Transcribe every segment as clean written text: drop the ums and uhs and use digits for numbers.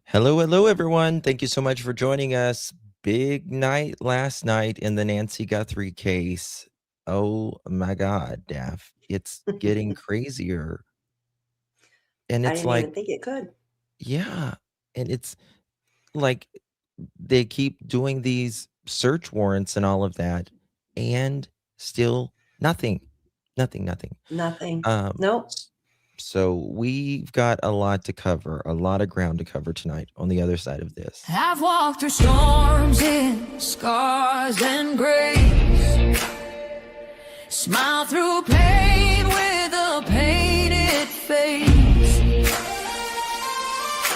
Hello, hello, everyone. Thank you so much for joining us. Big night last night in the Nancy Guthrie case. Oh my God, Daff. It's getting crazier. And I it's didn't even like, think it could. yeah. And it's like they keep doing these search warrants and all of that, and still nothing. Nothing. Nothing. Um, Nope. so we've got a lot to cover, a lot of ground to cover tonight on the other side of this. I've walked through storms in scars and grace, smile through pain with a painted face.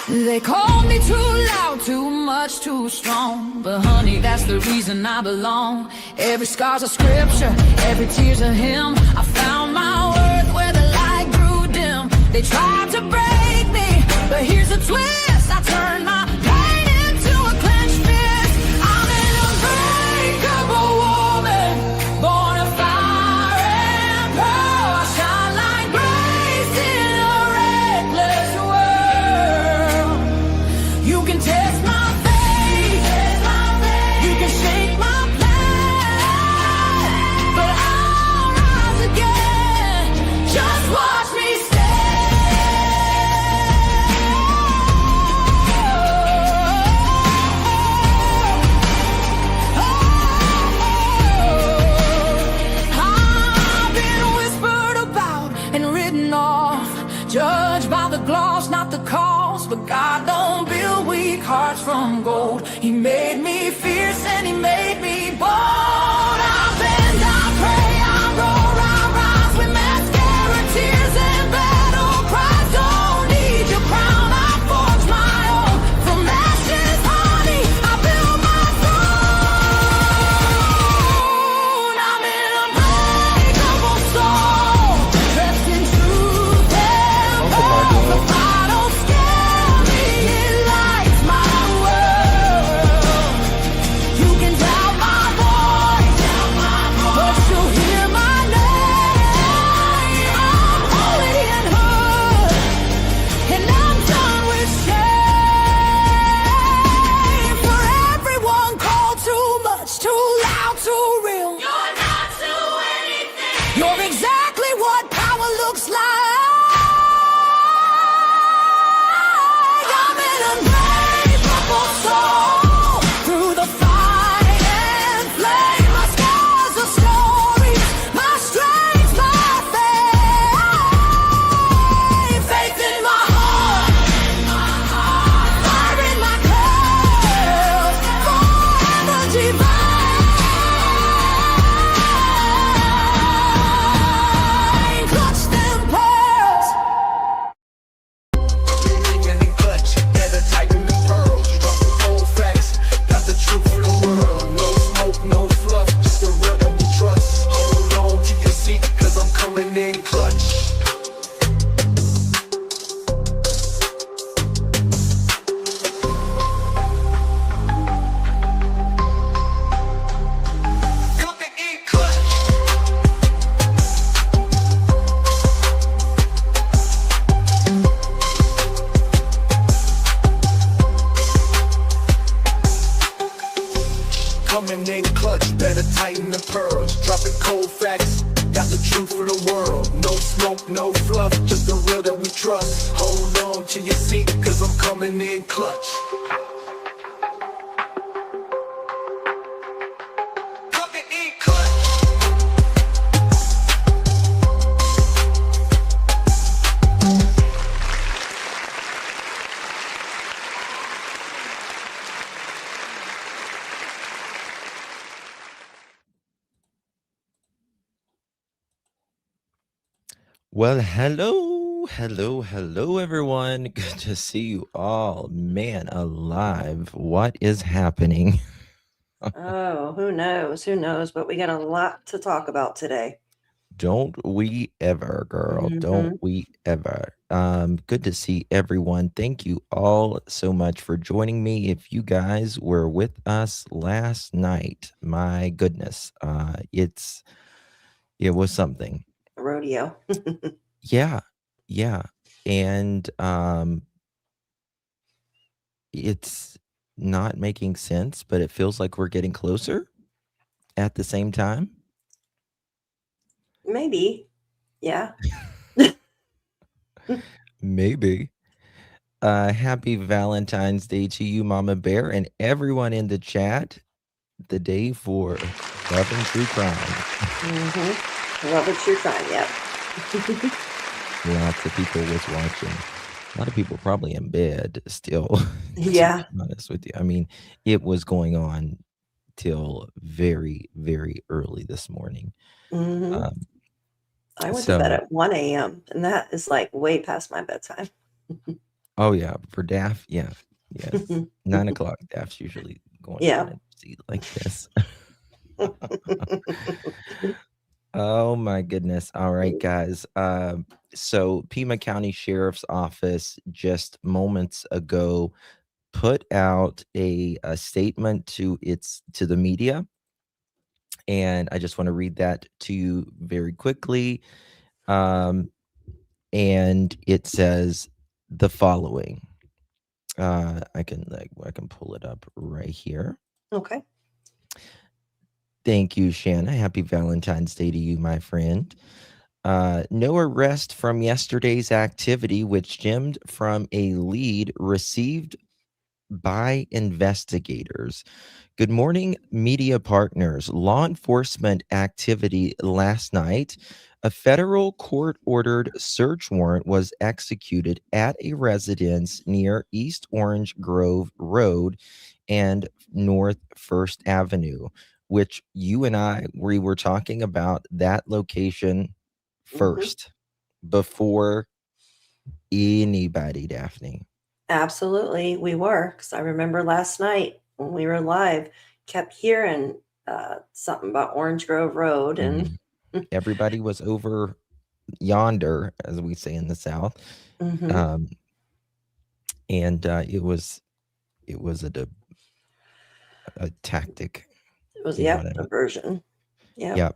They called me too loud, too much, too strong, but honey, that's the reason I belong. Every scar's a scripture, every tear's a hymn. I found my worth where the light grew dim. They tried to break me, but here's a twist. I turned my pain into a clenched fist. I'm an unbreakable woman, born of fire and pearl. I shine like grace in a reckless world. You can test my faith, you can shake my plan, but I'll rise again. Just watch me I've been whispered about and written off, judged by the gloss, not the cause. But God don't build weak hearts from gold. He made me fierce and he made me bold. I bend, I pray, I roar, I rise with mascara, tears and battle cries. Don't need your crown, I forge my own. From ashes, honey, I build my throne. I'm an unbreakable soul, dressed in truth and pearl. I don't scare me, it lights my world. You can doubt my voice, but you'll hear my name. I'm holy and hood, and I'm done with shame. For everyone called too much, too loud, too real. You're not to anything. You're exactly what power looks like. I'm an unbreakable soul, through the fire and flame. My scars are stories, my strength, my faith. Faith in my heart, fire in my curls, forever divine. Clutch them pearls. And clutch, better tighten the pearls. Drop the cold facts, got the truth for the world. No smoke, no fluff, just the real that we trust. Hold on to your seat, cause I'm coming in clutch. Coming in clutch. Coming in clutch, better tighten the pearls. Dropping cold facts, got the truth for the world. No smoke, no fluff, just the real that we trust. Hold on to your seat, cause I'm coming in clutch. Coming in clutch. Well, hello, everyone. Good to see you all. Man alive, what is happening? Oh, who knows? Who knows? But we got a lot to talk about today. Don't we ever, girl. Don't we ever. Good to see everyone. Thank you all so much for joining me. If you guys were with us last night, my goodness, it was something. Rodeo. Yeah. And it's not making sense, but it feels like we're getting closer at the same time. Maybe. Yeah. Maybe. Happy Valentine's Day to you, Mama Bear, and everyone in the chat. The day for love and true crime. Love a true crime. Yep. Lots of people was watching. A lot of people probably in bed still, to Yeah. be honest with you. I mean, it was going on till very, very early this morning. hmm Um, I went to bed so, at 1 a.m. and that is like way past my bedtime. oh yeah, for Daff, yeah, yes, 9 o'clock. Daff's usually going Yeah. down and see like this. Oh my goodness. All right, guys. So Pima County Sheriff's Office just moments ago put out a statement to the media, and I just want to read that to you very quickly. Um, and it says the following. I can pull it up right here. Okay. Thank you, Shanna. Happy Valentine's Day to you, my friend. No arrest from yesterday's activity, which stemmed from a lead received by investigators. Good morning, media partners. Law enforcement activity last night. A federal court ordered search warrant was executed at a residence near East Orange Grove Road and North First Avenue, which you and we were talking about that location hmm first before anybody, Daphne. Absolutely. We were. Because I remember last night when we were live, kept hearing something about Orange Grove Road. And Mhm. Everybody was over yonder, as we say in the South, hmm um, and it was a tactic, it was, you know yep, what I mean? diversion. Yep. Yeah.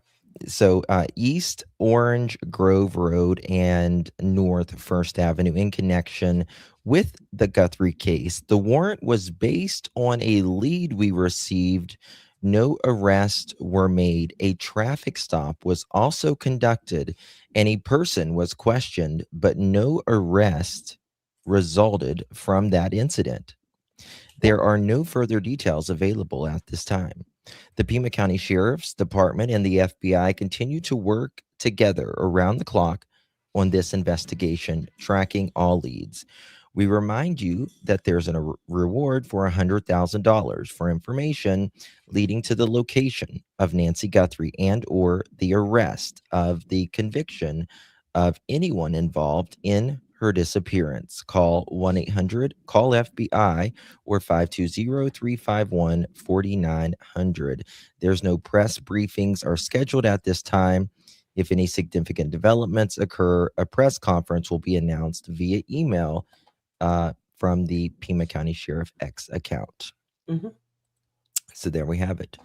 So East Orange Grove Road and North First Avenue in connection with the Guthrie case. The warrant was based on a lead we received. No arrests were made. A traffic stop was also conducted, and a person was questioned, but no arrest resulted from that incident. Yep. There are no further details available at this time. The Pima County Sheriff's Department and the FBI continue to work together around the clock on this investigation, tracking all leads. We remind you that there's a reward for $100,000 for information leading to the location of Nancy Guthrie and or the arrest of the conviction of anyone involved in her disappearance. Call 1-800-CALL-FBI or 520-351-4900. There's no press briefings are scheduled at this time. If any significant developments occur, a press conference will be announced via email from the Pima County Sheriff X account. hmm So there we have it.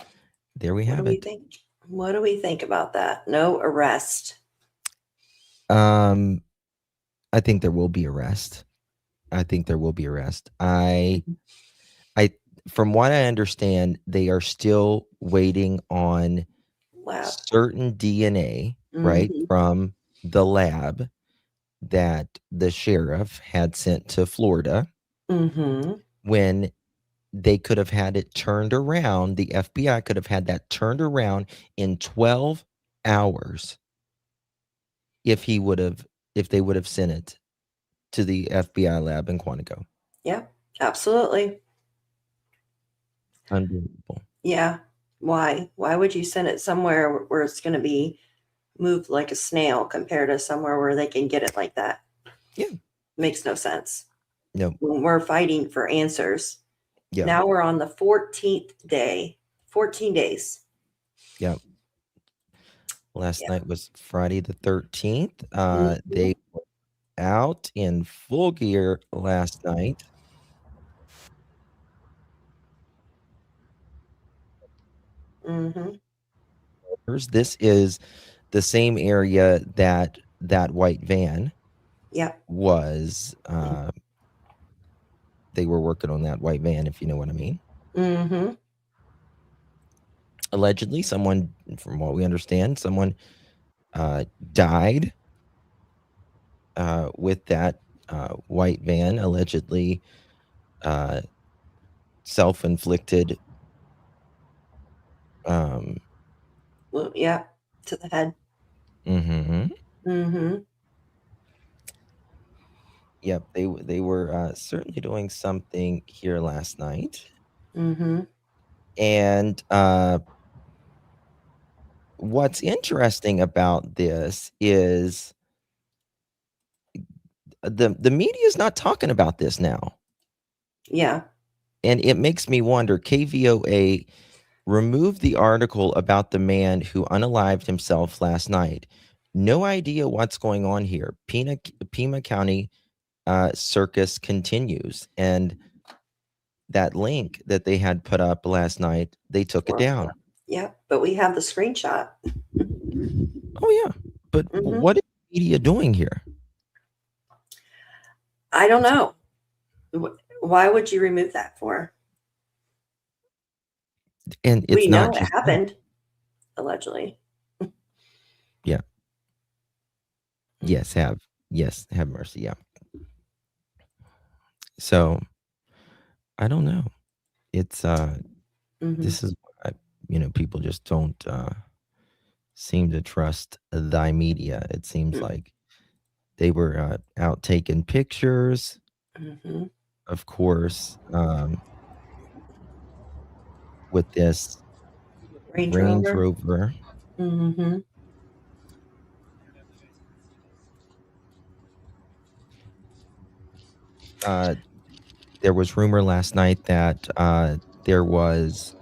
There we What do have we it. think? What do we think about that? No arrest. Um, I think there will be arrest. I think there will be arrest. Mhm. I, from what I understand, they are still waiting on Lab. certain DNA, right, hmm from the lab that the sheriff had sent to Florida hmm when they could have had it turned around. The FBI could have had that turned around in 12 hours if if they would have sent it to the FBI lab in Quantico. Yeah, absolutely. Unbelievable. Yeah. Why? Why would you send it somewhere where it's going to be moved like a snail compared to somewhere where they can get it like that? Yeah. Makes no sense. No. When we're fighting for answers. Yeah. Now we're on the 14th day. 14 days. Yeah. Last Yeah. night was Friday the 13th. Mhm. They were out in full gear last night. Mhm. This is the same area that that white van Yeah. was they were working on that white van, if you know what I mean. Mm-hmm. Allegedly, someone, from what we understand, someone died with that white van, allegedly self-inflicted. Well, yeah, to the head. Mm-hmm. Mm-hmm. Yep, they were certainly doing something here last night, Mm-hmm. and what's interesting about this is the media is not talking about this now, Yeah. and it makes me wonder. KVOA removed the article about the man who unalived himself last night. No idea what's going on here. Pima County circus continues, and that link that they had put up last night, they took it down. Yeah, but we have the screenshot. Oh yeah, but what is the media doing here? I don't know. Why would you remove that for? And it's We know not it just that. happened, allegedly. Yeah. Yes, have mercy. Yeah. So I don't know. It's this is why, people just don't seem to trust thy media. It seems like they were out taking pictures, Mm-hmm. of course, with this Range Rover. Mm-hmm. There was rumor last night that there was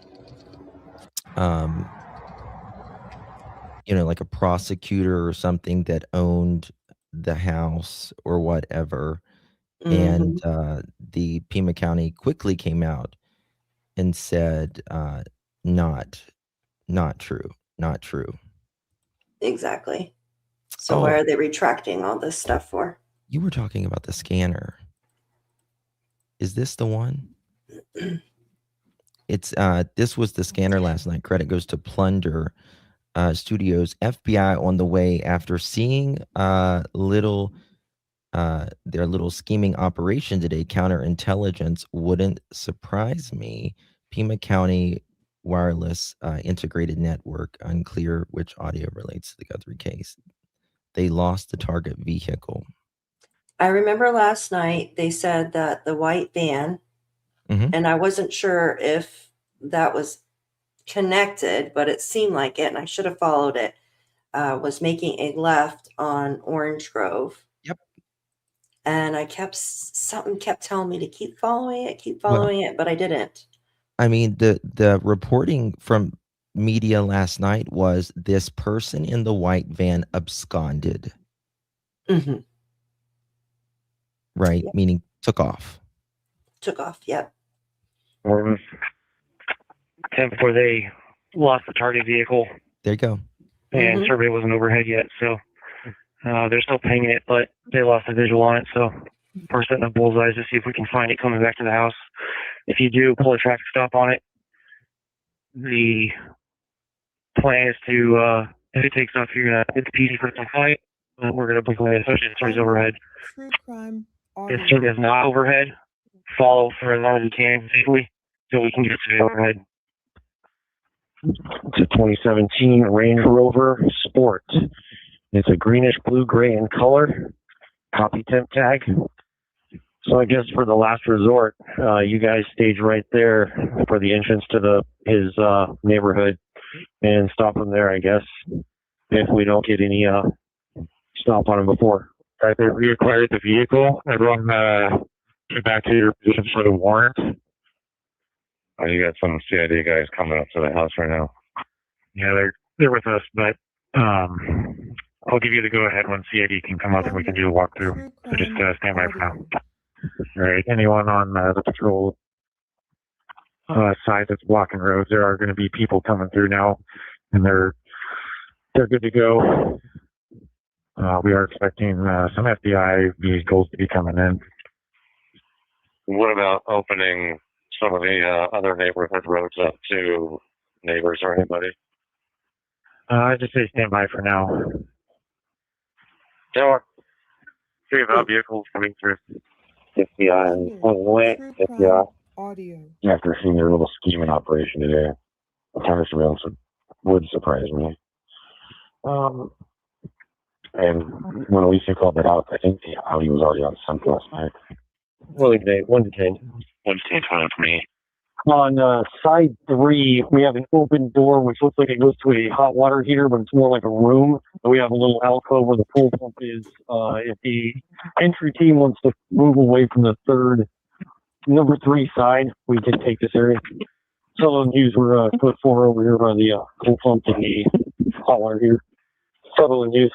like a prosecutor or something that owned the house or whatever. And the Pima County quickly came out and said, not true, not true. Exactly. So why are they retracting all this stuff for? You were talking about the scanner. Is this the one? It's this was the scanner last night. Credit goes to Plunder Studios. FBI on the way after seeing their little scheming operation today. Counterintelligence wouldn't surprise me. Pima County Wireless Integrated Network, unclear which audio relates to the Guthrie case. They lost the target vehicle. I remember last night they said that the white van, and I wasn't sure if that was connected, but it seemed like it, and I should have followed it, was making a left on Orange Grove. Yep. And something kept telling me to keep following it, but I didn't. I mean, the reporting from media last night was this person in the white van absconded. Mm-hmm. Right? Yep. Meaning took off. Yep. Or 10 before they lost the target vehicle. There you go. And survey wasn't overhead yet, so they're still pinging it, but they lost the visual on it, so we're setting up bullseyes to see if we can find it coming back to the house. If you do pull a traffic stop on it, the plan is to, if it takes off, you're going to hit the PD for the fight. We're going to book away, especially if the survey's overhead. True crime. If the survey is not overhead, follow for as long as you can safely so we can get to the overhead. It's a 2017 Range Rover Sport. It's a greenish blue-gray in color. Copy temp tag. So I guess for the last resort, you guys stage right there for the entrance to his neighborhood and stop him there, I guess, if we don't get any stop on him before. All right, they reacquired the vehicle. Everyone get back to your position for the warrant. You got some CID guys coming up to the house right now. Yeah, they're with us, but I'll give you the go-ahead when CID can come up and we can do a walkthrough. So just stand by for now. All right, anyone on the patrol side that's blocking roads, there are going to be people coming through now, and they're good to go. We are expecting some FBI vehicles to be coming in. What about opening some of the other neighborhood roads up to neighbors or anybody? I just say stand by for now. So, see about vehicles coming through. FBI and FBI. Audio. After seeing their little scheming operation today, the kind of surveillance would surprise me. And when Alicia called it out, I think the Audi was already on scent last night. One detained. One detained for me. On side 3, we have an open door which looks like it goes to a hot water heater, but it's more like a room. And we have a little alcove where the pool pump is. If the entry team wants to move away from the number 3 side, we can take this area. Sutherland Hughes, we're foot 4 over here by the pool pump and the hot water heater. Sutherland Hughes.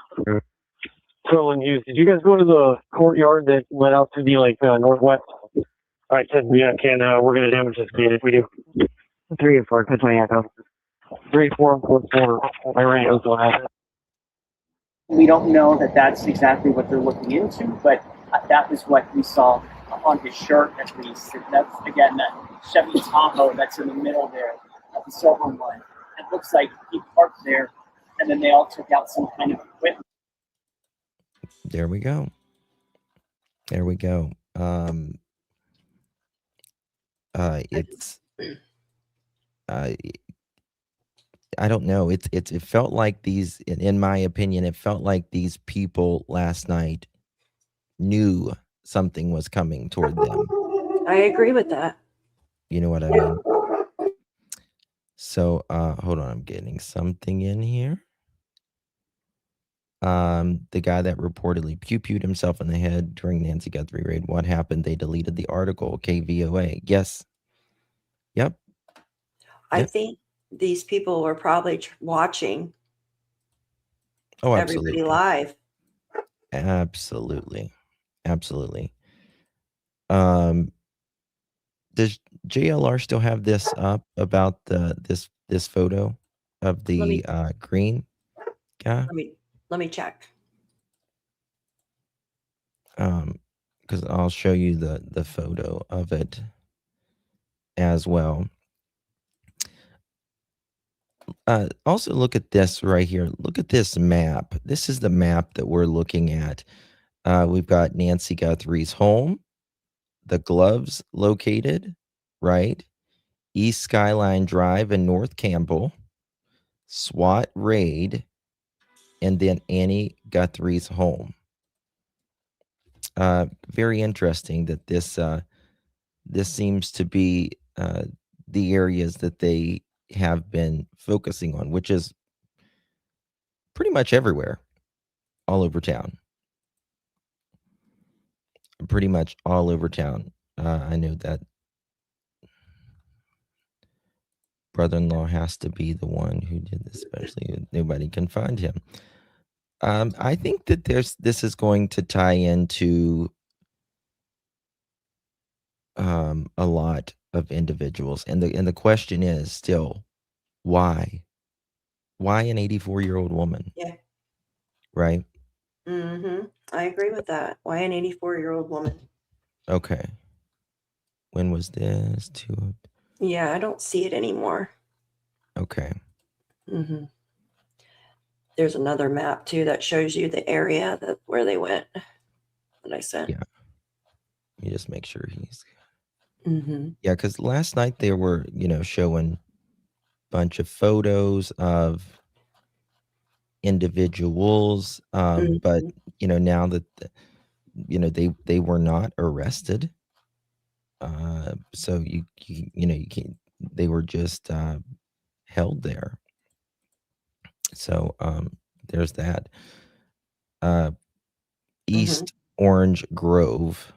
Sutherland Hughes, did you guys go to the courtyard that led out to the northwest? All right, Ted, we're going to damage this gate if we do. 3 and 4, 20 echo. 3, 4, 4, Iran, go ahead. We don't know that that's exactly what they're looking into, but that was what we saw on his shirt at least. That's, again, that Chevy Tahoe that's in the middle there, the silver one. It looks like he parked there, and then they all took out some kind of equipment. There we go. There we go. It's I don't know. It felt like these, in my opinion, it felt like these people last night knew something was coming toward them. I agree with that. You know what I mean? So, hold on, I'm getting something in here. The guy that reportedly pew-pewed himself in the head during Nancy Guthrie raid. What happened? They deleted the article. KVOA. Yes. Yep. I think these people were probably watching everybody live. Absolutely. Absolutely. Does JLR still have this up about this photo of the green guy? Let me check. Because I'll show you the photo of it as well. Also, look at this right here. Look at this map. This is the map that we're looking at. We've got Nancy Guthrie's home, the gloves located, right? East Skyline Drive in North Campbell, SWAT raid, and then Annie Guthrie's home. Very interesting that this seems to be the areas that they have been focusing on, which is pretty much everywhere, all over town. Pretty much all over town. I know that brother-in-law has to be the one who did this, especially nobody can find him. I think that this is going to tie into a lot of individuals, and the question is still, why an 84-year-old woman? Yeah. Right. I agree with that. Why an 84-year-old woman? Okay. When was this? Yeah, I don't see it anymore. Okay. There's another map too that shows you the area where they went that I sent. Yeah. You just make sure he's. Yeah, because last night they were, showing a bunch of photos of individuals, but now that they were not arrested, so you can't. They were just held there. So there's that. East Orange Grove.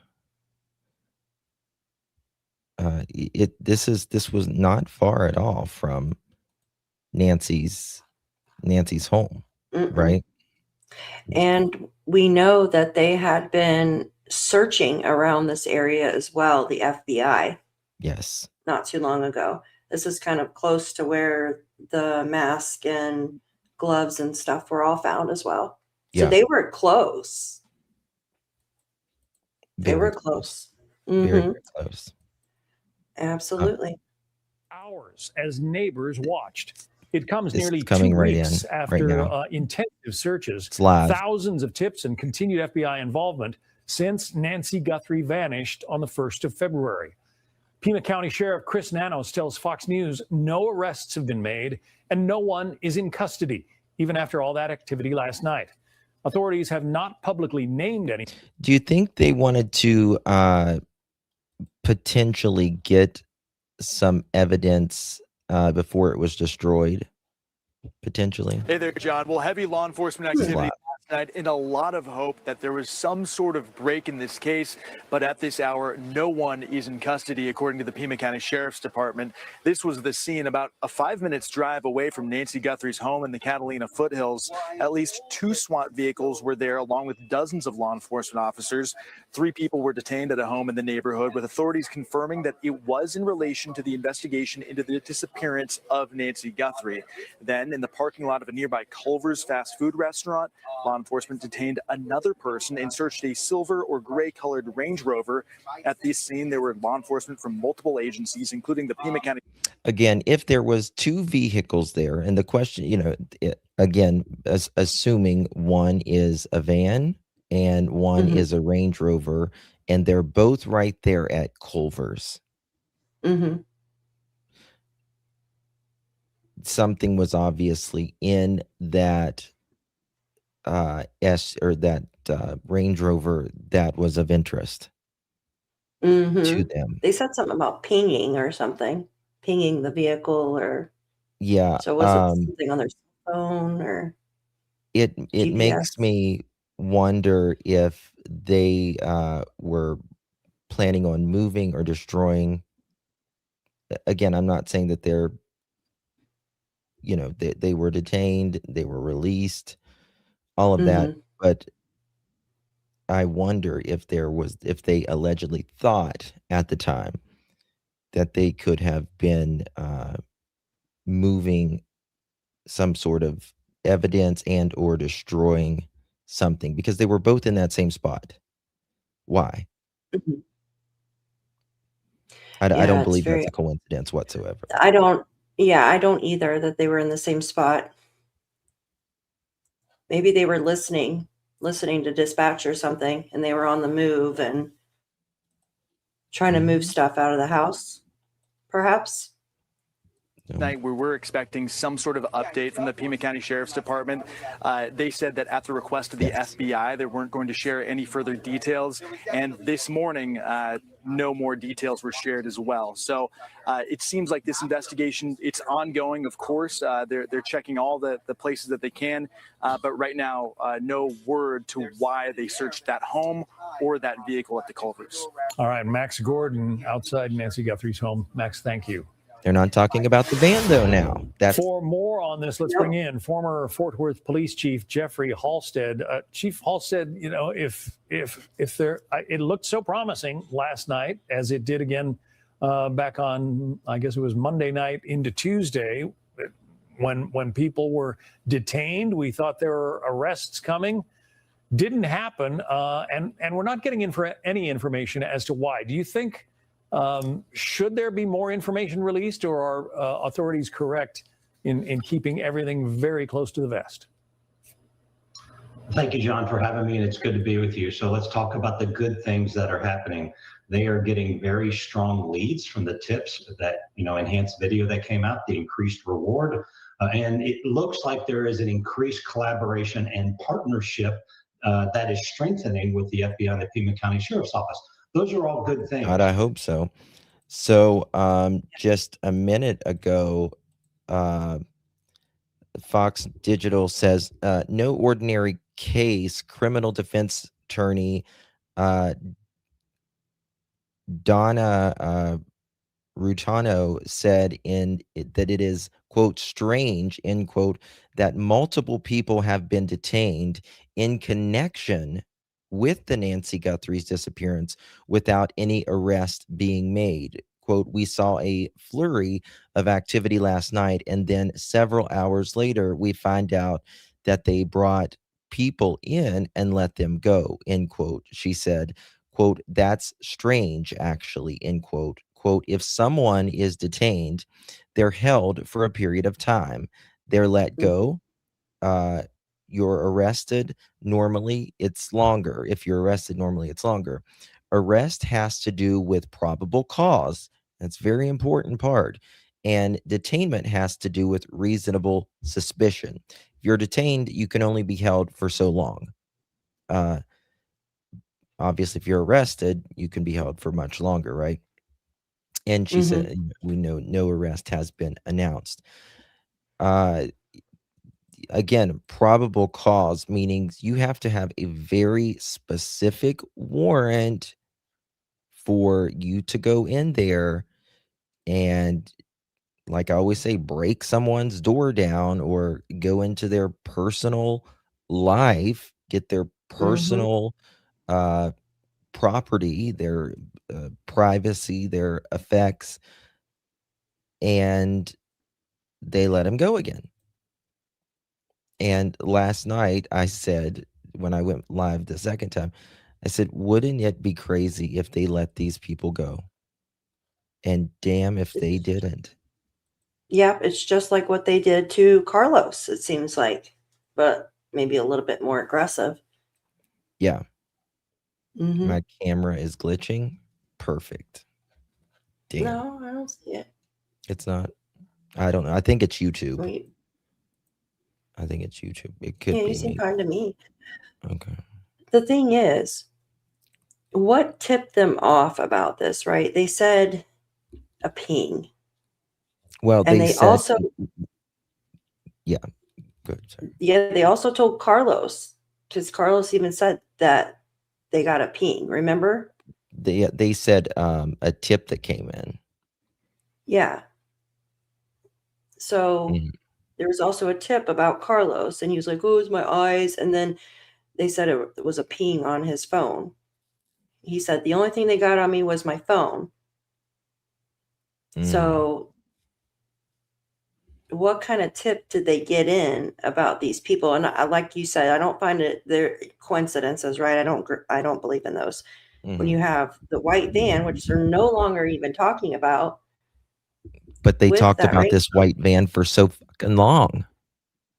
This was not far at all from Nancy's home, right? And we know that they had been searching around this area as well, the FBI. Yes. Not too long ago. This is kind of close to where the mask and gloves and stuff were all found as well. So they were close. They were close. Very, Mm-hmm. very close. Absolutely. Hours as neighbors watched. It comes This nearly is 2 coming right in weeks right after now. intensive searches, It's live. thousands of tips, and continued FBI involvement since Nancy Guthrie vanished on the 1st of February. Pima County Sheriff Chris Nanos tells Fox News no arrests have been made and no one is in custody, even after all that activity last night. Authorities have not publicly named any. Do you think they wanted to potentially get some evidence before it was destroyed? Potentially. Hey there, John. Well, heavy law enforcement This is activity live. last night and a lot of hope that there was some sort of break in this case. But at this hour, no one is in custody, according to the Pima County Sheriff's Department. This was the scene about a 5-minute drive away from Nancy Guthrie's home in the Catalina Foothills. At least 2 SWAT vehicles were there, along with dozens of law enforcement officers. 3 people were detained at a home in the neighborhood, with authorities confirming that it was in relation to the investigation into the disappearance of Nancy Guthrie. Then, in the parking lot of a nearby Culver's fast food restaurant, law enforcement detained another person and searched a silver or gray-colored Range Rover. At this scene, there were law enforcement from multiple agencies, including the Pima County. Again, if there was 2 vehicles there, and the question, again, assuming one is a van and one Mm-hmm. is a Range Rover, and they're both right there at Culver's. Mm-hmm. Something was obviously in that Range Rover that was of interest to Mm-hmm. them. They said something about pinging or something, pinging the vehicle, or Yeah, so was it something on their phone or it GPS? makes me wonder if they were planning on moving or destroying. Again, I'm not saying that they're, they were detained, they were released, all of that, Mm-hmm. but I wonder if they allegedly thought at the time that they could have been moving some sort of evidence and or destroying something, because they were both in that same spot. Why? Mm-hmm. I Yeah, don't it's believe very. that's a coincidence whatsoever. I don't. Yeah, I don't either that they were in the same spot. Maybe they were listening to dispatch or something, and they were on the move and trying to move stuff out of the house, perhaps. Night where we're expecting some sort of update from the Pima County Sheriff's Department. They said that at the request of the FBI, they weren't going to share any further details. And this morning, no more details were shared as well. So it seems like this investigation, it's ongoing, of course. They're checking all the places that they can. But right now, no word to why they searched that home or that vehicle at the Culvers. All right, Max Gordon outside Nancy Guthrie's home. Max, thank you. They're not talking about the van though now. For more on this, let's bring in former Fort Worth Police Chief Jeffrey Halstead. Chief Halstead, if there, it looked so promising last night, as it did again back on, I guess it was Monday night into Tuesday, when people were detained. We thought there were arrests coming. Didn't happen, and we're not getting in for any information as to why. Do you think? Should there be more information released, or are authorities correct in keeping everything very close to the vest? Thank you, John, for having me, and it's good to be with you. So let's talk about the good things that are happening. They are getting very strong leads from the tips that, enhanced video that came out, the increased reward. And it looks like there is an increased collaboration and partnership that is strengthening with the FBI and the Pima County Sheriff's Office. Those are all good things. God, I hope so. So just a minute ago, Fox Digital says no ordinary case. Criminal defense attorney Donna Rutano said that it is, quote, strange, end quote, that multiple people have been detained in connection with the Nancy Guthrie's disappearance without any arrest being made. Quote, we saw a flurry of activity last night, and then several hours later, we find out that they brought people in and let them go, end quote. She said, quote, "That's strange, actually," end quote. Quote, "If someone is detained, they're held for a period of time. They're let go. Uh, you're arrested. Normally, it's longer. If you're arrested, normally it's longer. Arrest has to do with probable cause. That's a very important part. And detainment has to do with reasonable suspicion. If you're detained, you can only be held for so long. Obviously, if you're arrested, you can be held for much longer, right?" And she said, "We know no arrest has been announced." Uh, Again, probable cause, meaning you have to have a very specific warrant for you to go in there and, like I always say, break someone's door down or go into their personal life, get their personal uh, property, their privacy, their effects, and they let him go again. And last night I said, when I went live the second time, I said, "Wouldn't it be crazy if they let these people go?" And damn if they didn't. Yep, it's just like what they did to Carlos, it seems like, but maybe a little bit more aggressive. Yeah. Mhm. My camera is glitching. Perfect. Damn. No, I don't see it. It's not. I don't know. I think it's YouTube. Wait. I think it's YouTube. It could Yeah, you be seem me. fine to me. Okay. The thing is, what tipped them off about this, right? They said a ping. Well, And they they said, also yeah, good. Sorry. they also told Carlos, because Carlos even said that they got a ping, remember? They said a tip that came in. Yeah. So Mhm. there was also a tip about Carlos, and he was like, "Oh, it's my eyes." And then they said it was a ping on his phone. He said, "The only thing they got on me was my phone." So what kind of tip did they get in about these people? And like you said, I don't find it they're coincidences, right? I don't believe in those. When you have the white van, which they're no longer even talking about, But they with talked that about race. this white van for so fucking long.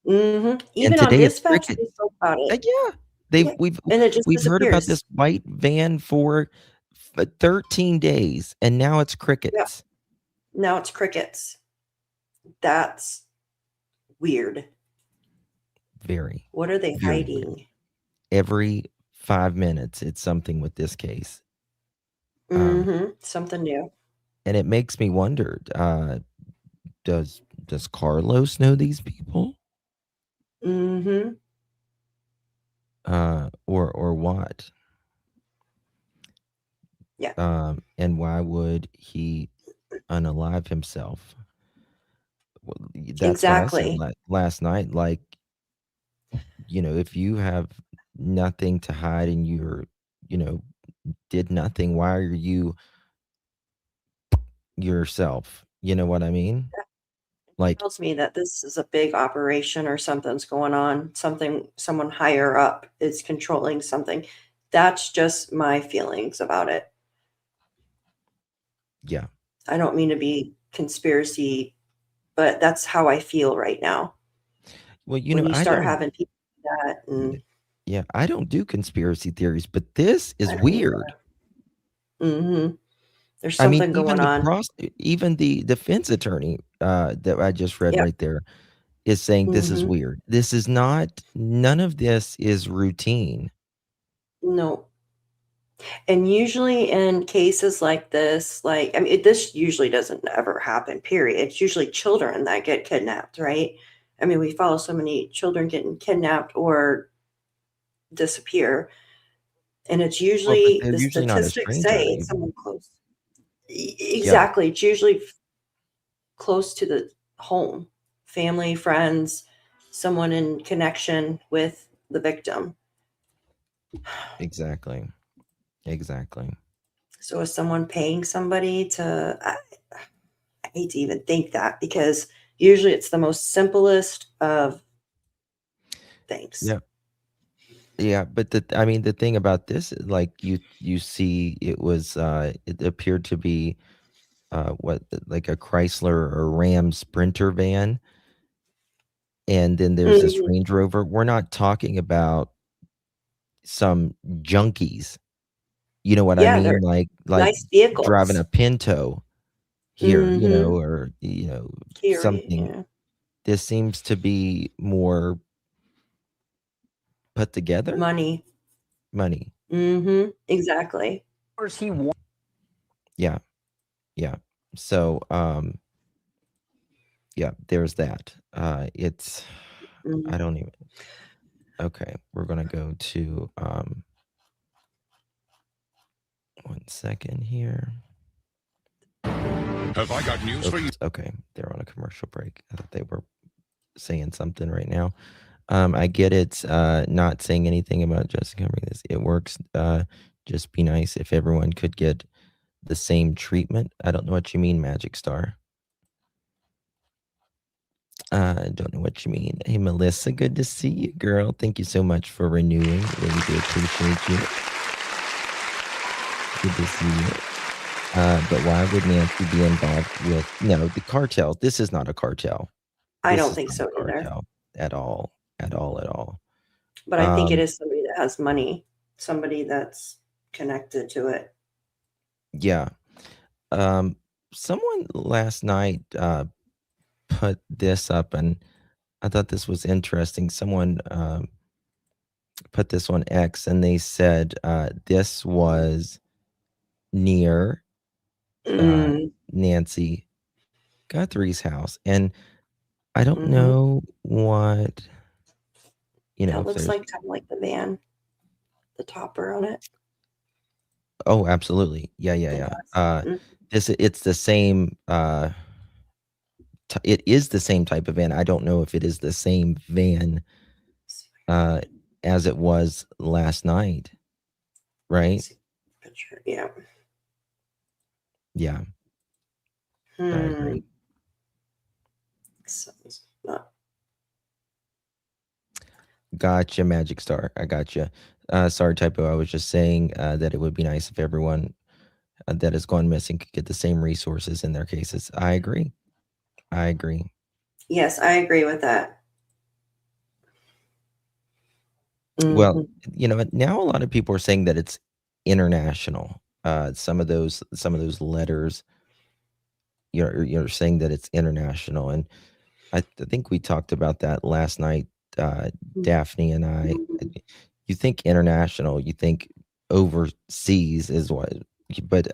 And Even on today it's dispatch, cricket. they spoke about it. Yeah. Yeah, and it just We've heard about disappears. this white van for 13 days, and now it's Yeah. crickets. Now it's crickets. That's weird. Very, What are they very weird. hiding? Every 5 minutes, it's something with this case. Something new. And it makes me wonder, does Carlos know these people? Mhm. Or what? Yeah. And why would he unalive himself? Well, that's what I said Exactly. last night. Like, if you have nothing to hide and you know, did nothing, why are you yourself? You know what I mean? Like, Tells me that this is a big operation or something's going on. Someone higher up is controlling something. That's just my feelings about it. yeah. I don't mean to be conspiracy, but that's how I feel right now. Well, When you I start don't. having people like that, and Yeah, I don't do conspiracy theories, but this I is don't weird. either. There's I mean, something going on. even the defense attorney that I just read Yep. right there is saying this is Mhm. weird. This is not. None of this is routine. No. And usually in cases like this, like, I mean, this usually doesn't ever happen, period. It's usually children that get kidnapped, right? I mean, we follow so many children getting kidnapped or disappear. And it's Well, but usually they're the usually not a statistics say stranger. it's Even. someone close. Yeah, Exactly. It's usually close to the home, family, friends, someone in connection with the victim. exactly, exactly. So is someone paying somebody to, I hate to even think that, because usually it's the most simplest of things. Yeah. Yeah, but I mean, the thing about this, like you see, it was it appeared to be what like a Chrysler or Ram Sprinter van, and then there's this Mhm. Range Rover. We're not talking about some junkies. You know what I Yeah, mean? they're Like nice driving a vehicles. Pinto here, Mhm. or Curie, something. yeah. This seems to be more put together Money. money. Exactly. Yeah, yeah. So, yeah, there's that. It's Mhm. I don't even. Okay, we're gonna go to 1 second here. Have I got news for you? Oops, okay, they're on a commercial break. I thought they were saying something right now. I get it's not saying anything about just covering this. It works. Just be nice if everyone could get the same treatment. I don't know what you mean, Magic Star. I don't know what you mean. Hey, Melissa, good to see you, girl. Thank you so much for renewing. Really do appreciate you. Good to see you. But why would Nancy be involved with the cartel? This is not a cartel. I This don't is think not so a either. cartel at all. At all. At all. But I think it is somebody that has money, somebody that's connected to it. Yeah. Someone last night put this up, and I thought this was interesting. Someone put this on X, and they said this was near Mm. Nancy Guthrie's house, and I don't Mhm. know what That if looks there's. like kinda like the van, the topper on it. Oh, absolutely, yeah, yeah, It yeah. does. Mm. It's the same. It is the same type of van. I don't know if it is the same van uh, as it was last night, right? See picture, yeah. Yeah, I agree. Something's not Gotcha, Magic Star. I gotcha. Sorry, typo. I was just saying that it would be nice if everyone that has gone missing could get the same resources in their cases. I agree. I agree. Yes, I agree with that. Well, Mhm. now a lot of people are saying that it's international. Some of those letters, you're saying that it's international, and I think we talked about that last night, Daphne and I. Mhm. You think international, you think overseas is what, but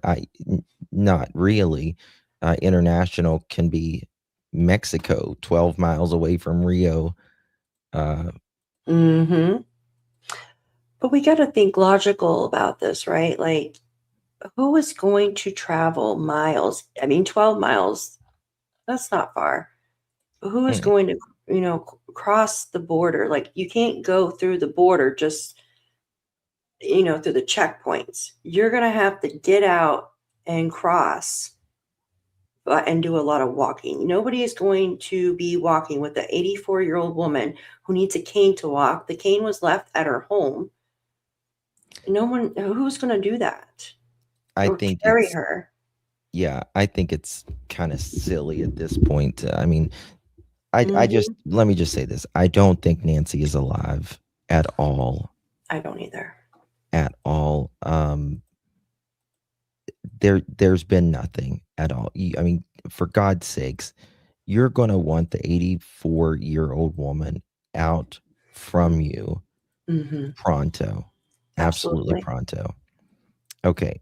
not really. International can be Mexico, 12 miles away from Rio. Mhm. But we gotta think logical about this, right? Like, who is going to travel miles? I mean, 12 miles, that's not far. Who is Mm, going to, cross the border? Like, you can't go through the border just, through the checkpoints. You're gonna have to get out and cross, and do a lot of walking. Nobody is going to be walking with the 84-year-old woman who needs a cane to walk. The cane was left at her home. No one who's gonna do that I or think carry it's her? Yeah, I think it's kind of silly at this point. I mean, I just Mhm. let me just say this. I don't think Nancy is alive at all. I don't either. At all. There's been nothing at all. I mean, for God's sakes, you're gonna want the 84-year-old woman out from you Mhm. pronto. Absolutely Absolutely. pronto. Okay.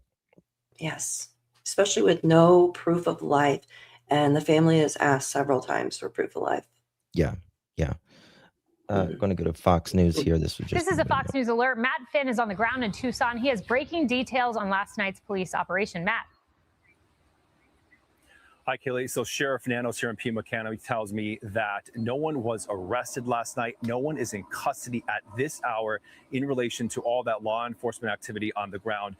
Yes. Especially with no proof of life, and the family has asked several times for proof of life. Yeah. Yeah. Mhm. Gonna go to Fox News here. This was just This is a Fox News alert. Matt Finn is on the ground in Tucson. He has breaking details on last night's police operation. Matt. Hi, Kaylee. So Sheriff Nanos here in Pima County tells me that no one was arrested last night. No one is in custody at this hour in relation to all that law enforcement activity on the ground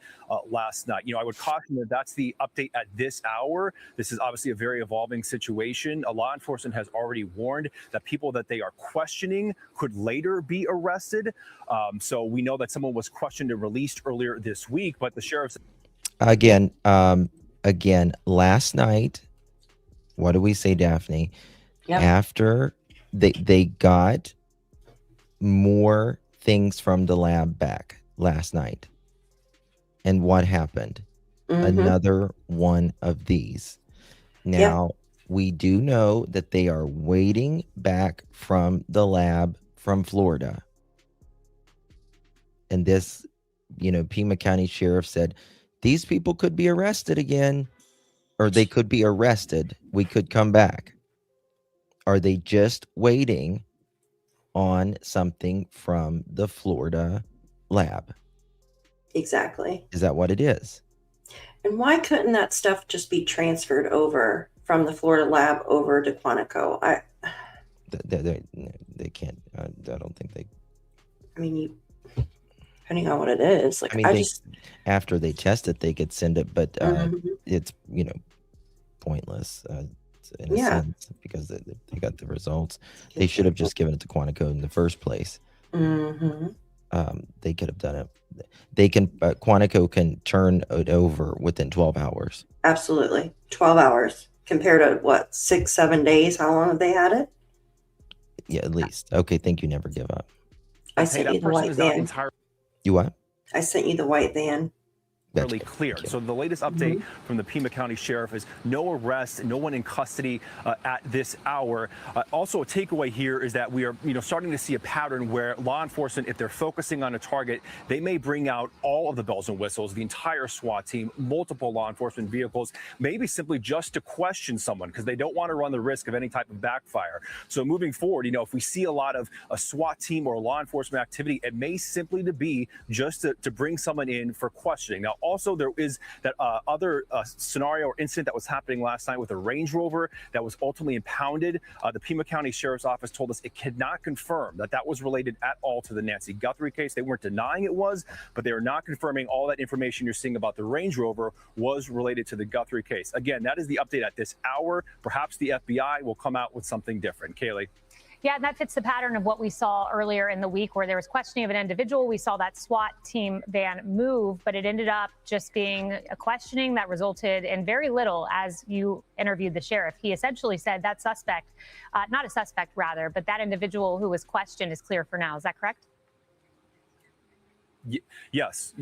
last night. I would caution that that's the update at this hour. This is obviously a very evolving situation. Law enforcement has already warned that people that they are questioning could later be arrested. So we know that someone was questioned and released earlier this week, but the sheriff's Again, last night, what do we say, Daphne? Yep. After they got more things from the lab back last night. And what happened? Another one of these. Now, we do know that they are waiting back from the lab from Florida. And this, Pima County Sheriff said, these people could be arrested again, or they could be arrested. We could come back. Are they just waiting on something from the Florida lab? Exactly. Is that what it is? And why couldn't that stuff just be transferred over from the Florida lab over to Quantico? They can't. I don't think they. I mean, depending on what it is. Like, after they test it, they could send it, but it's pointless in a sense, because they got the results. They should have just given it to Quantico in the first place. They could have done it. They can. Quantico can turn it over within 12 hours. Absolutely, 12 hours compared to what, 6-7 days? How long have they had it? Yeah, at least. Okay, thank you. Never give up. I sent you the white van. You what? I sent you the white van. Really clear. So the latest update from the Pima County Sheriff is no arrest, no one in custody at this hour. Also, a takeaway here is that we are, starting to see a pattern where law enforcement, if they're focusing on a target, they may bring out all of the bells and whistles, the entire SWAT team, multiple law enforcement vehicles, maybe simply just to question someone because they don't want to run the risk of any type of backfire. So moving forward, if we see a lot of a SWAT team or law enforcement activity, it may simply be just to bring someone in for questioning. Now, also, there is that other scenario or incident that was happening last night with a Range Rover that was ultimately impounded. The Pima County Sheriff's Office told us it cannot confirm that was related at all to the Nancy Guthrie case. They weren't denying it was, but they are not confirming all that information you're seeing about the Range Rover was related to the Guthrie case. Again, that is the update at this hour. Perhaps the FBI will come out with something different. Kaylee. Yeah, and that fits the pattern of what we saw earlier in the week where there was questioning of an individual. We saw that SWAT team van move, but it ended up just being a questioning that resulted in very little as you interviewed the sheriff. He essentially said that suspect, not a suspect rather, but that individual who was questioned is clear for now. Is that correct? Yes.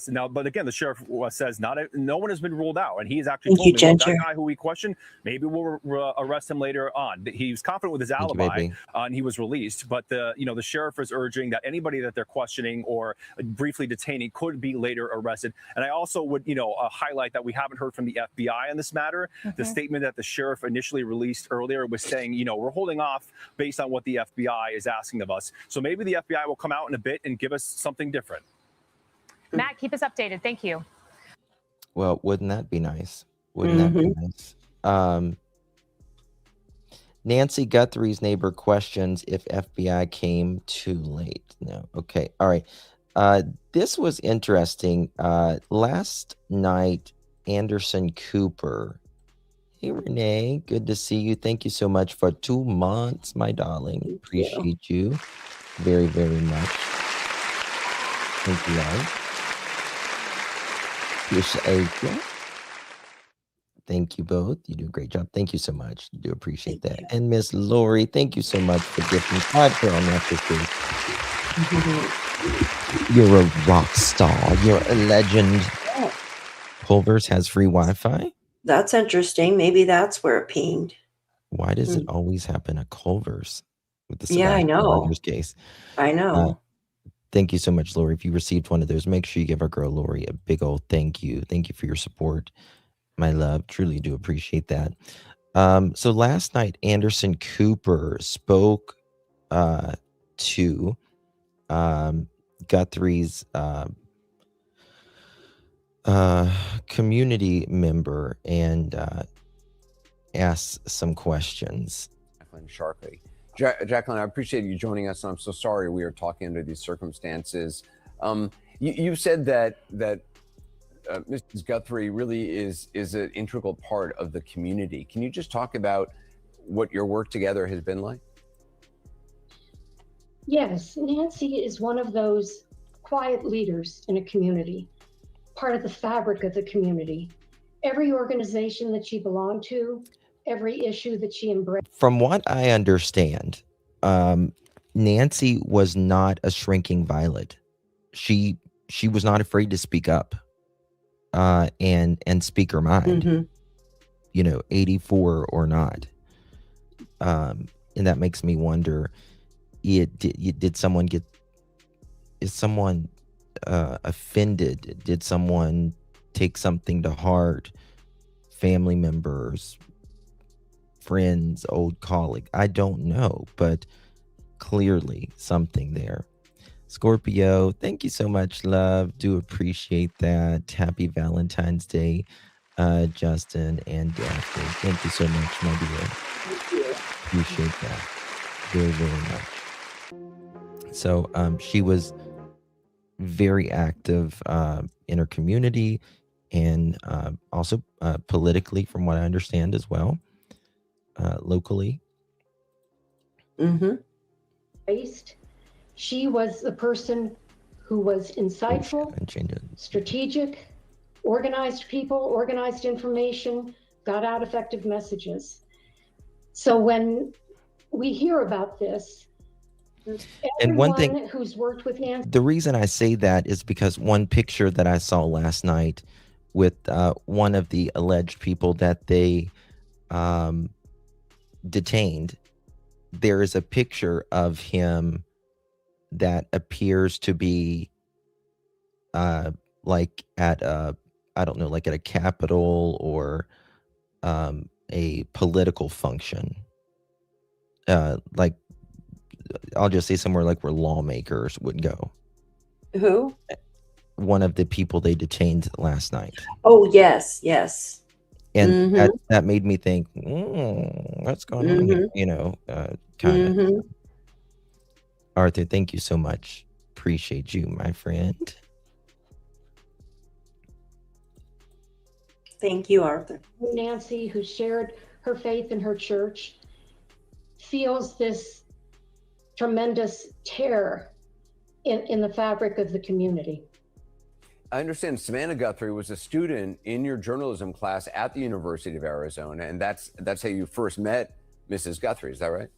Now, but again, the sheriff says no one has been ruled out, and he's actually told me that guy who we questioned, maybe we'll arrest him later on. He was confident with his alibi, and he was released. But the sheriff is urging that anybody that they're questioning or briefly detaining could be later arrested. And I also would highlight that we haven't heard from the FBI on this matter. The statement that the sheriff initially released earlier was saying, we're holding off based on what the FBI is asking of us. So maybe the FBI will come out in a bit and give us something different. Matt, keep us updated. Thank you. Well, wouldn't that be nice? Wouldn't that be nice? Nancy Guthrie's neighbor questions if FBI came too late. No. Okay. All right. This was interesting. Last night, Anderson Cooper. Hey, Renee. Good to see you. Thank you so much for 2 months, my darling. Appreciate you very, very much. Thank you, love. Thank you both. You do a great job. Thank you so much. You do appreciate that. And Miss Lori, thank you so much for gifting 5 girl mattresses. You're a rock star. You're a legend. Culver's has free Wi-Fi. That's interesting. Maybe that's where it pinged. Why does it always happen at Culver's with the I know. case? I know. Thank you so much, Lori. If you received one of those, make sure you give our girl Lori a big old thank you. Thank you for your support, my love. Truly do appreciate that. So last night, Anderson Cooper spoke to Guthrie's community member, and ask some questions. Jacqueline Sharkey. Jacqueline, I appreciate you joining us. And I'm so sorry we are talking under these circumstances. You said that Mrs. Guthrie really is an integral part of the community. Can you just talk about what your work together has been like? Yes, Nancy is one of those quiet leaders in a community, part of the fabric of the community. Every organization that she belonged to, every issue that she embraced. From what I understand, Nancy was not a shrinking violet. She was not afraid to speak up and speak her mind, 84 or not. And that makes me wonder, is someone offended? Did someone take something to heart? Family members, friends, old colleague? I don't know, but clearly something there. Scorpio, thank you so much, love. Do appreciate that. Happy Valentine's Day, Justin and Daphne. Thank you so much, my dear. Thank you. Appreciate that very, very much. So she was very active in her community and also politically, from what I understand as well, locally. She was the person who was insightful, strategic, organized people, organized information, got out effective messages. So when we hear about this, and one thing who's worked with Nancy, the reason I say that is because one picture that I saw last night with one of the alleged people that they detained, there is a picture of him that appears to be like at a, I don't know, like at a Capitol or a political function. Like, I'll just say somewhere like where lawmakers would go. Who? One of the people they detained last night. Oh, yes, yes. And that made me think, what's going on here? Kind of. Arthur, thank you so much. Appreciate you, my friend. Thank you, Arthur. Nancy, who shared her faith in her church, feels this tremendous tear in the fabric of the community. I understand Savannah Guthrie was a student in your journalism class at the University of Arizona, and that's how you first met Mrs. Guthrie. Is that right?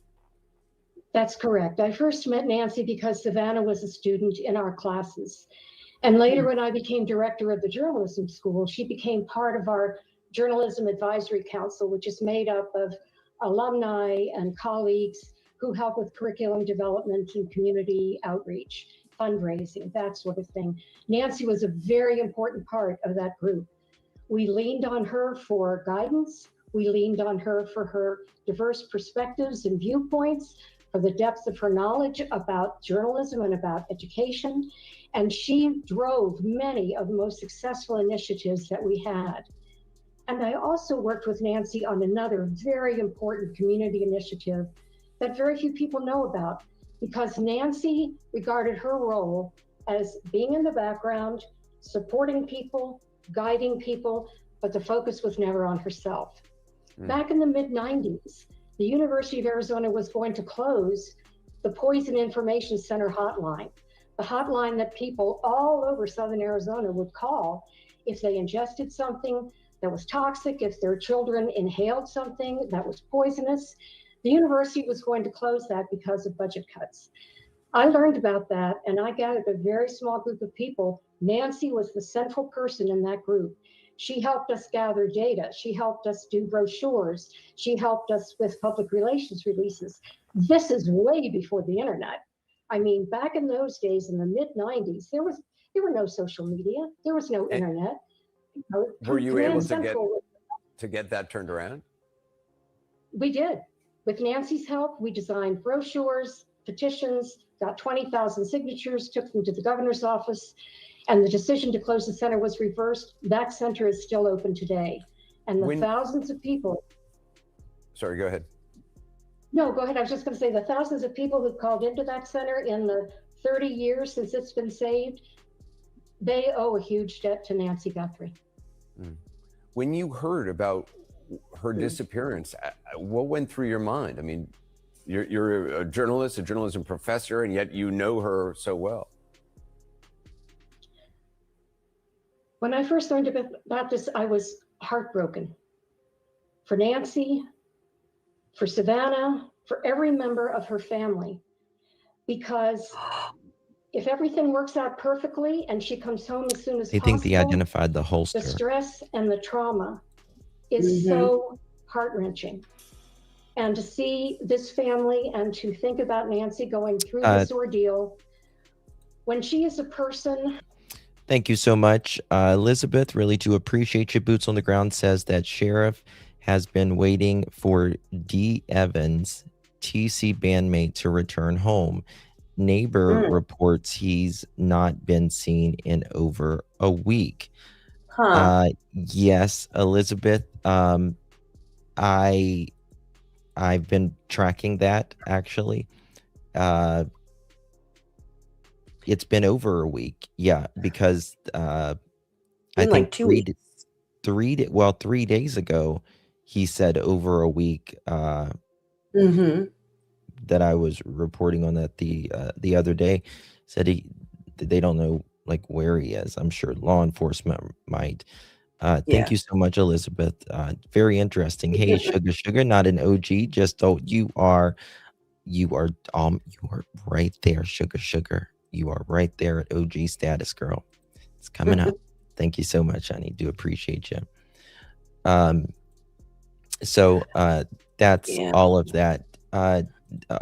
That's correct. I first met Nancy because Savannah was a student in our classes. And later, when I became director of the journalism school, she became part of our Journalism Advisory Council, which is made up of alumni and colleagues who help with curriculum development and community outreach, fundraising, that sort of thing. Nancy was a very important part of that group. We leaned on her for guidance. We leaned on her for her diverse perspectives and viewpoints, for the depth of her knowledge about journalism and about education. And she drove many of the most successful initiatives that we had. And I also worked with Nancy on another very important community initiative that very few people know about, because Nancy regarded her role as being in the background, supporting people, guiding people, but the focus was never on herself. Back in the mid-90s, the University of Arizona was going to close the Poison Information Center hotline, the hotline that people all over Southern Arizona would call if they ingested something that was toxic, if their children inhaled something that was poisonous. The university was going to close that because of budget cuts. I learned about that, and I gathered a very small group of people. Nancy was the central person in that group. She helped us gather data. She helped us do brochures. She helped us with public relations releases. This is way before the internet. I mean, back in those days, in the mid-90s, there were no social media. There was no internet. Were you able to get that turned around? We did. With Nancy's help, we designed brochures, petitions, got 20,000 signatures, took them to the governor's office, and the decision to close the center was reversed. That center is still open today. And the thousands of people Sorry, go ahead. No, go ahead. I was just going to say the thousands of people who've called into that center in the 30 years since it's been saved, they owe a huge debt to Nancy Guthrie. When you heard about her disappearance, what went through your mind? I mean, you're a journalist, a journalism professor, and yet you know her so well. When I first learned about this, I was heartbroken for Nancy, for Savannah, for every member of her family, because if everything works out perfectly and she comes home as soon as They possible, think they identified the holster. the stress and the trauma is so heart-wrenching. And to see this family and to think about Nancy going through this ordeal, when she is a person. Thank you so much, Elizabeth. Really do appreciate you. Boots on the Ground says that sheriff has been waiting for D. Evans, TC bandmate, to return home. Neighbor reports he's not been seen in over a week. Yes, Elizabeth. I've been tracking that actually. It's been over a week. Yeah, because I think like 2 weeks. 3 days ago, he said over a week. That I was reporting on that the other day, said they don't know like where he is. I'm sure law enforcement might. Thank you so much, Elizabeth. Very interesting. Hey, Sugar, not an OG. Just you are right there, Sugar. You are right there at OG status, girl. It's coming up. Thank you so much, honey. Do appreciate you. So that's all of that.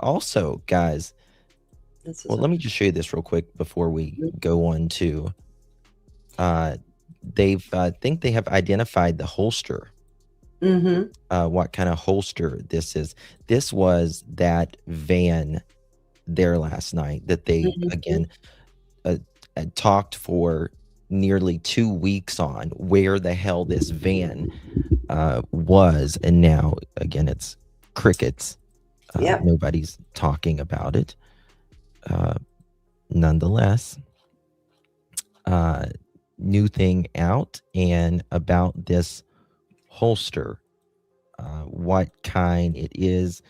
Also, guys, well, let me just show you this real quick before we go on to they've think they have identified the holster. What kind of holster this is. This was that van there last night that they again talked for nearly 2 weeks on where the hell this van was, and now again it's crickets. Nobody's talking about it. Nonetheless, new thing out and about this holster, what kind it is,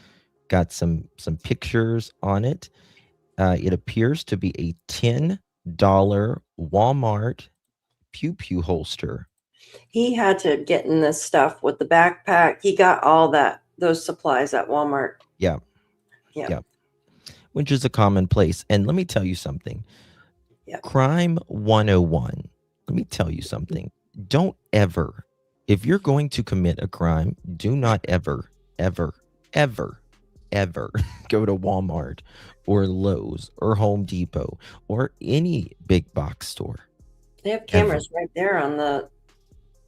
got some pictures on it. It appears to be a $10 Walmart pew pew holster. He had to get in this stuff with the backpack. He got all those supplies at Walmart. Yeah. Which is a commonplace. And let me tell you something. Crime 101. Let me tell you something. Don't ever, if you're going to commit a crime, do not ever go to Walmart or Lowe's or Home Depot or any big box store. They have cameras right there on the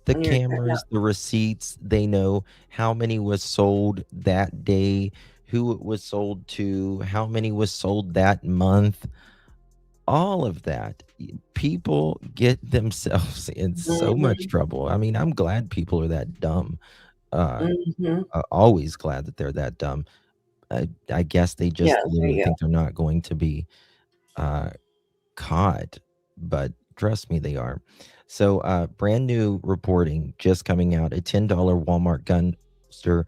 cameras, the receipts. They know how many was sold that day, who it was sold to, how many was sold that month. All of that. People get themselves in so much trouble. I mean, I'm glad people are that dumb. Always glad that they're that dumb. I guess they just literally think they're not going to be caught, but trust me, they are. So brand new reporting just coming out. A $10 Walmart gun holster,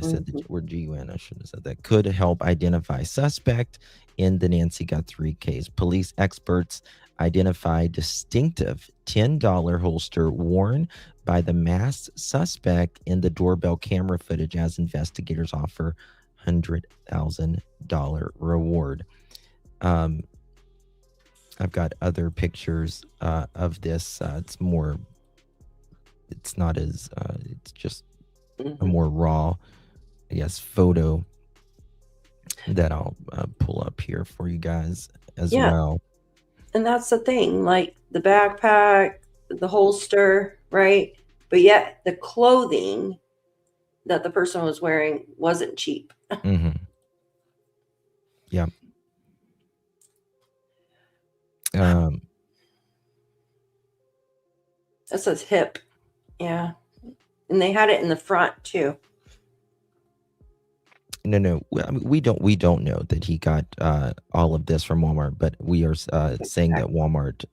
said the word GUN, I should have said that, could help identify suspect in the Nancy Guthrie case. Police experts identify distinctive $10 holster worn by the masked suspect in the doorbell camera footage as investigators offer $100,000 reward. I've got other pictures of this. It's not as, it's just a more raw, I guess, photo that I'll pull up here for you guys as well. And that's the thing, like the backpack, the holster, right? But yet the clothing that the person was wearing wasn't cheap. Yeah. That says hip. Yeah. And they had it in the front too. No. I mean, we don't know that he got all of this from Walmart, but we are saying that Walmart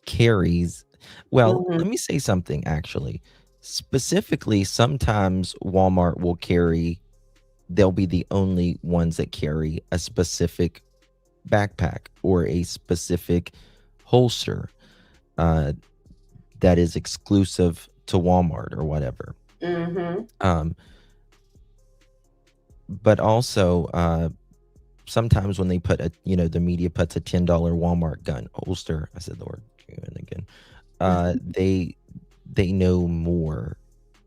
carries. Well, Mhm. let me say something actually. Specifically, sometimes Walmart will carry. They'll be the only ones that carry a specific backpack or a specific holster that is exclusive to Walmart or whatever. Mm-hmm. But also, sometimes when they put the media puts a $10 Walmart gun holster. I said the word again. They know more.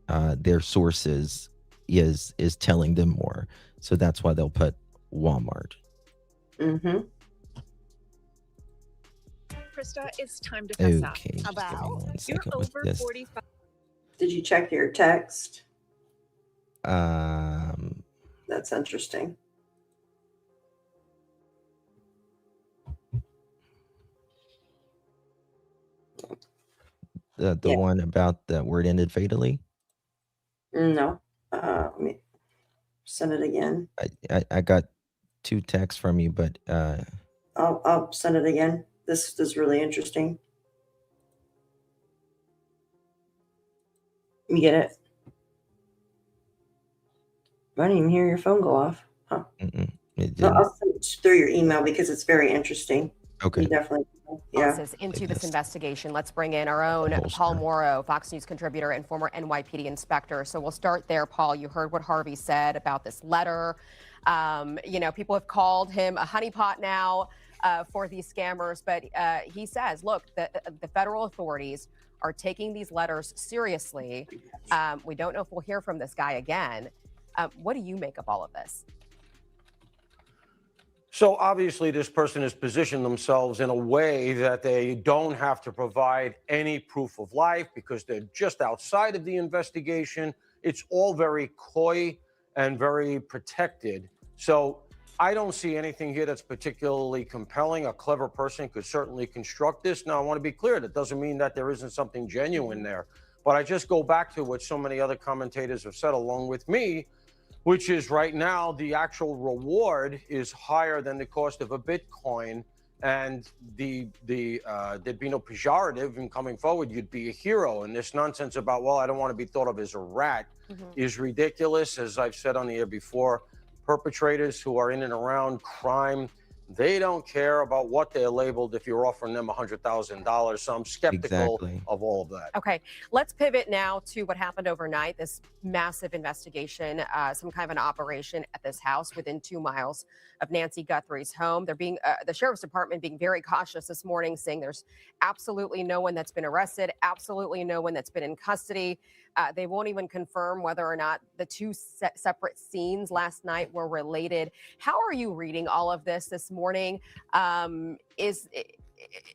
Their sources is telling them more, so that's why they'll put Walmart. Mm-hmm. Krista, it's time to fess up. Okay, just give me About 1 you're second with over this. 45. Did you check your text? Um, That's interesting. the Yeah. one about the word ended fatally. No. Let me send it again. I got 2 texts from you, but I'll send it again. This is really interesting. You get it? I didn't even hear your phone go off. Huh. it No, didn't. I'll send it through your email because it's very interesting. Okay. You definitely, yeah. Analysis into this investigation. Let's bring in our own Paul Morrow, Fox News contributor and former NYPD inspector. So we'll start there, Paul. You heard what Harvey said about this letter. People have called him a honeypot now for these scammers, but he says, look, the federal authorities are taking these letters seriously. We don't know if we'll hear from this guy again. What do you make of all of this? So obviously this person has positioned themselves in a way that they don't have to provide any proof of life because they're just outside of the investigation. It's all very coy and very protected. So I don't see anything here that's particularly compelling. A clever person could certainly construct this. Now, I want to be clear, that doesn't mean that there isn't something genuine there. But I just go back to what so many other commentators have said along with me, which is right now the actual reward is higher than the cost of a Bitcoin, and there'd be no pejorative in coming forward. You'd be a hero, and this nonsense about, well, I don't want to be thought of as a rat is ridiculous. As I've said on the air before, perpetrators who are in and around crime, they don't care about what they're labeled if you're offering them $100,000. So I'm skeptical of all of that. Okay, let's pivot now to what happened overnight, this massive investigation, some kind of an operation at this house within 2 miles of Nancy Guthrie's home. They're being, the sheriff's department being very cautious this morning, saying there's absolutely no one that's been arrested, absolutely no one that's been in custody. They won't even confirm whether or not the 2 separate scenes last night were related. How are you reading all of this morning?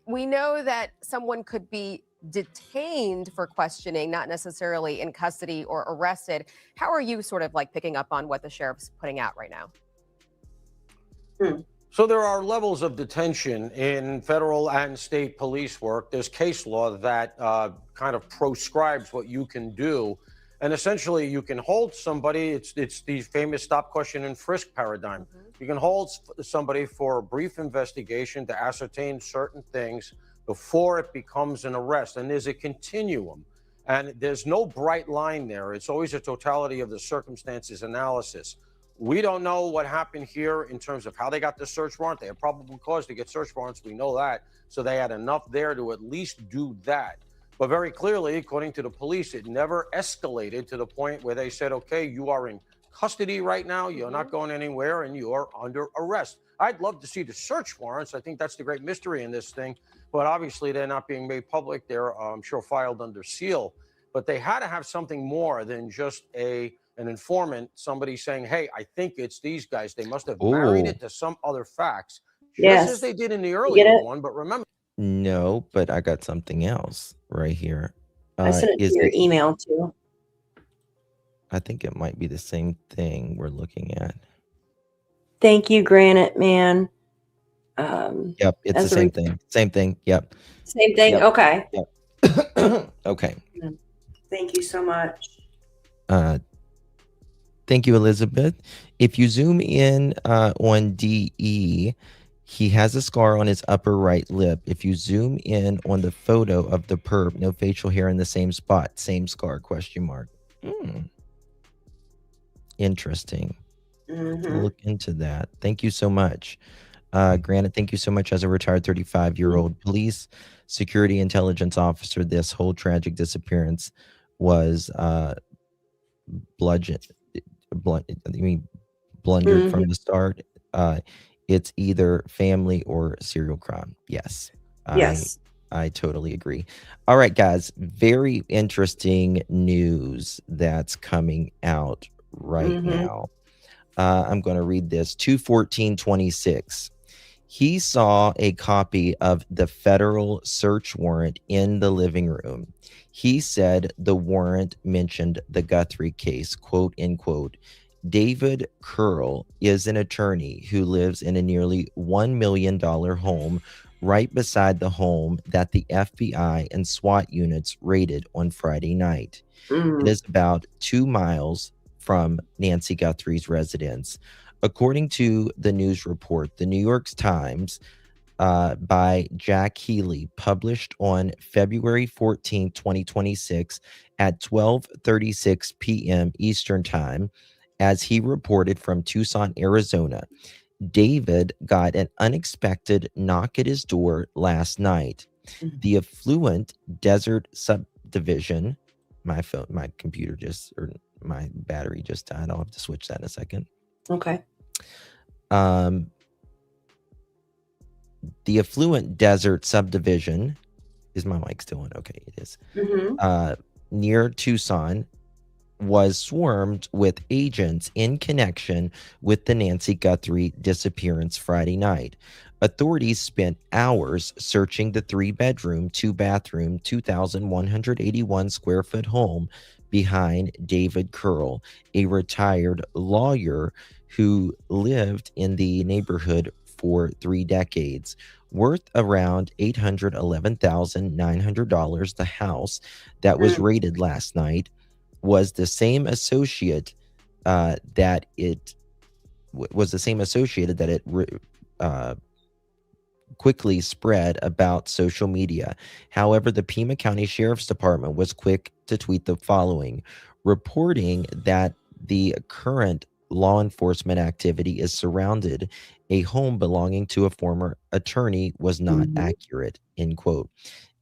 We know that someone could be detained for questioning, not necessarily in custody or arrested. How are you sort of like picking up on what the sheriff's putting out right now? So there are levels of detention in federal and state police work. There's case law that kind of proscribes what you can do. And essentially, you can hold somebody. It's the famous stop, question, and frisk paradigm. You can hold somebody for a brief investigation to ascertain certain things before it becomes an arrest. And there's a continuum. And there's no bright line there. It's always a totality of the circumstances analysis. We don't know what happened here in terms of how they got the search warrant. They had probable cause to get search warrants. We know that. So they had enough there to at least do that. But very clearly, according to the police, it never escalated to the point where they said, okay, you are in custody right now. You're not going anywhere and you are under arrest. I'd love to see the search warrants. I think that's the great mystery in this thing. But obviously, they're not being made public. They're, I'm sure, filed under seal. But they had to have something more than just an informant, somebody saying, hey, I think it's these guys. They must have married it to some other facts, just as they did in the earlier one. But remember. No, but I got something else right here. I sent it to your email too. I think it might be the same thing we're looking at. Thank you, Granite Man. Yep, it's the same thing. Same thing. Yep. Same thing. Yep. Okay. Yep. Okay. Thank you so much. Thank you, Elizabeth. If you zoom in on DE, he has a scar on his upper right lip. If you zoom in on the photo of the perp, no facial hair in the same spot, same scar, question mark. Interesting. I'll look into that. Thank you so much. Granted, thank you so much as a retired 35-year-old police security intelligence officer. This whole tragic disappearance was blundered from the start. It's either family or serial crime. Yes. Yes. I totally agree. All right, guys. Very interesting news that's coming out right now. I'm going to read this. 2/14/26. He saw a copy of the federal search warrant in the living room. He said the warrant mentioned the Guthrie case, quote unquote. David Curl is an attorney who lives in a nearly $1 million home right beside the home that the FBI and SWAT units raided on Friday night. It is about 2 miles from Nancy Guthrie's residence. According to the news report, the New York Times by Jack Healy, published on February 14, 2026 at 12:36 p.m. Eastern Time, as he reported from Tucson, Arizona, David got an unexpected knock at his door last night. The affluent Desert subdivision, my battery just died. I'll have to switch that in a second. Okay. The affluent Desert subdivision, is my mic still on? Okay, it is. Near Tucson was swarmed with agents in connection with the Nancy Guthrie disappearance Friday night. Authorities spent hours searching the 3-bedroom, 2-bathroom, 2,181 square foot home behind David Curl, a retired lawyer who lived in the neighborhood for 3 decades. Worth around $811,900, the house that was raided last night was the same associated that it quickly spread about social media. However, the Pima County Sheriff's Department was quick to tweet the following, reporting that the current law enforcement activity is surrounded a home belonging to a former attorney was not accurate, end quote.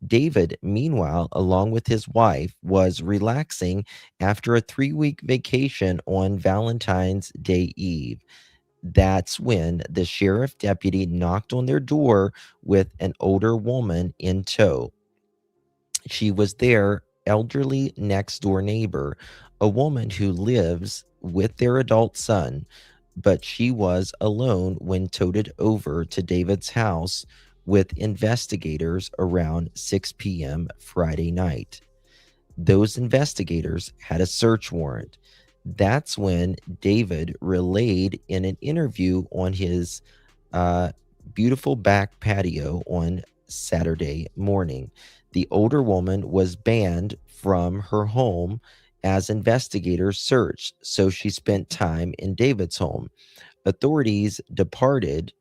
David, meanwhile, along with his wife, was relaxing after a 3-week vacation on Valentine's Day Eve. That's when the sheriff deputy knocked on their door with an older woman in tow. She was their elderly next door neighbor, a woman who lives with their adult son, but she was alone when towed over to David's house with investigators around 6 p.m. Friday night. Those investigators had a search warrant. That's when David relayed in an interview on his beautiful back patio on Saturday morning. The older woman was banned from her home as investigators searched, so she spent time in David's home. Authorities departed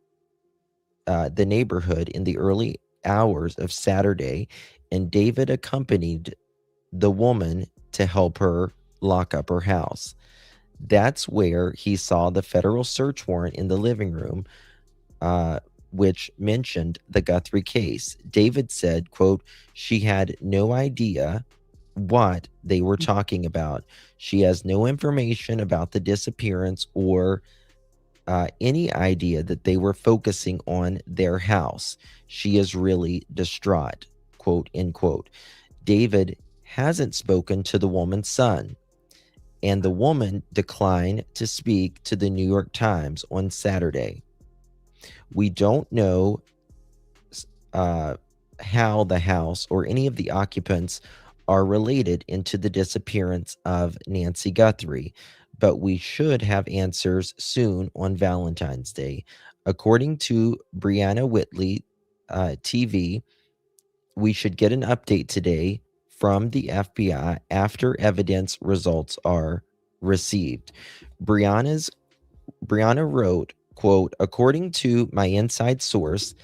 the neighborhood in the early hours of Saturday, and David accompanied the woman to help her lock up her house. That's where he saw the federal search warrant in the living room, which mentioned the Guthrie case. David said, quote, she had no idea what they were talking about. She has no information about the disappearance or any idea that they were focusing on their house. She is really distraught, quote, end quote. David hasn't spoken to the woman's son, and the woman declined to speak to the New York Times on Saturday. We don't know how the house or any of the occupants are related into the disappearance of Nancy Guthrie, but we should have answers soon on Valentine's Day. According to Brianna Whitley TV, we should get an update today from the FBI after evidence results are received. Brianna wrote, quote, according to my inside source,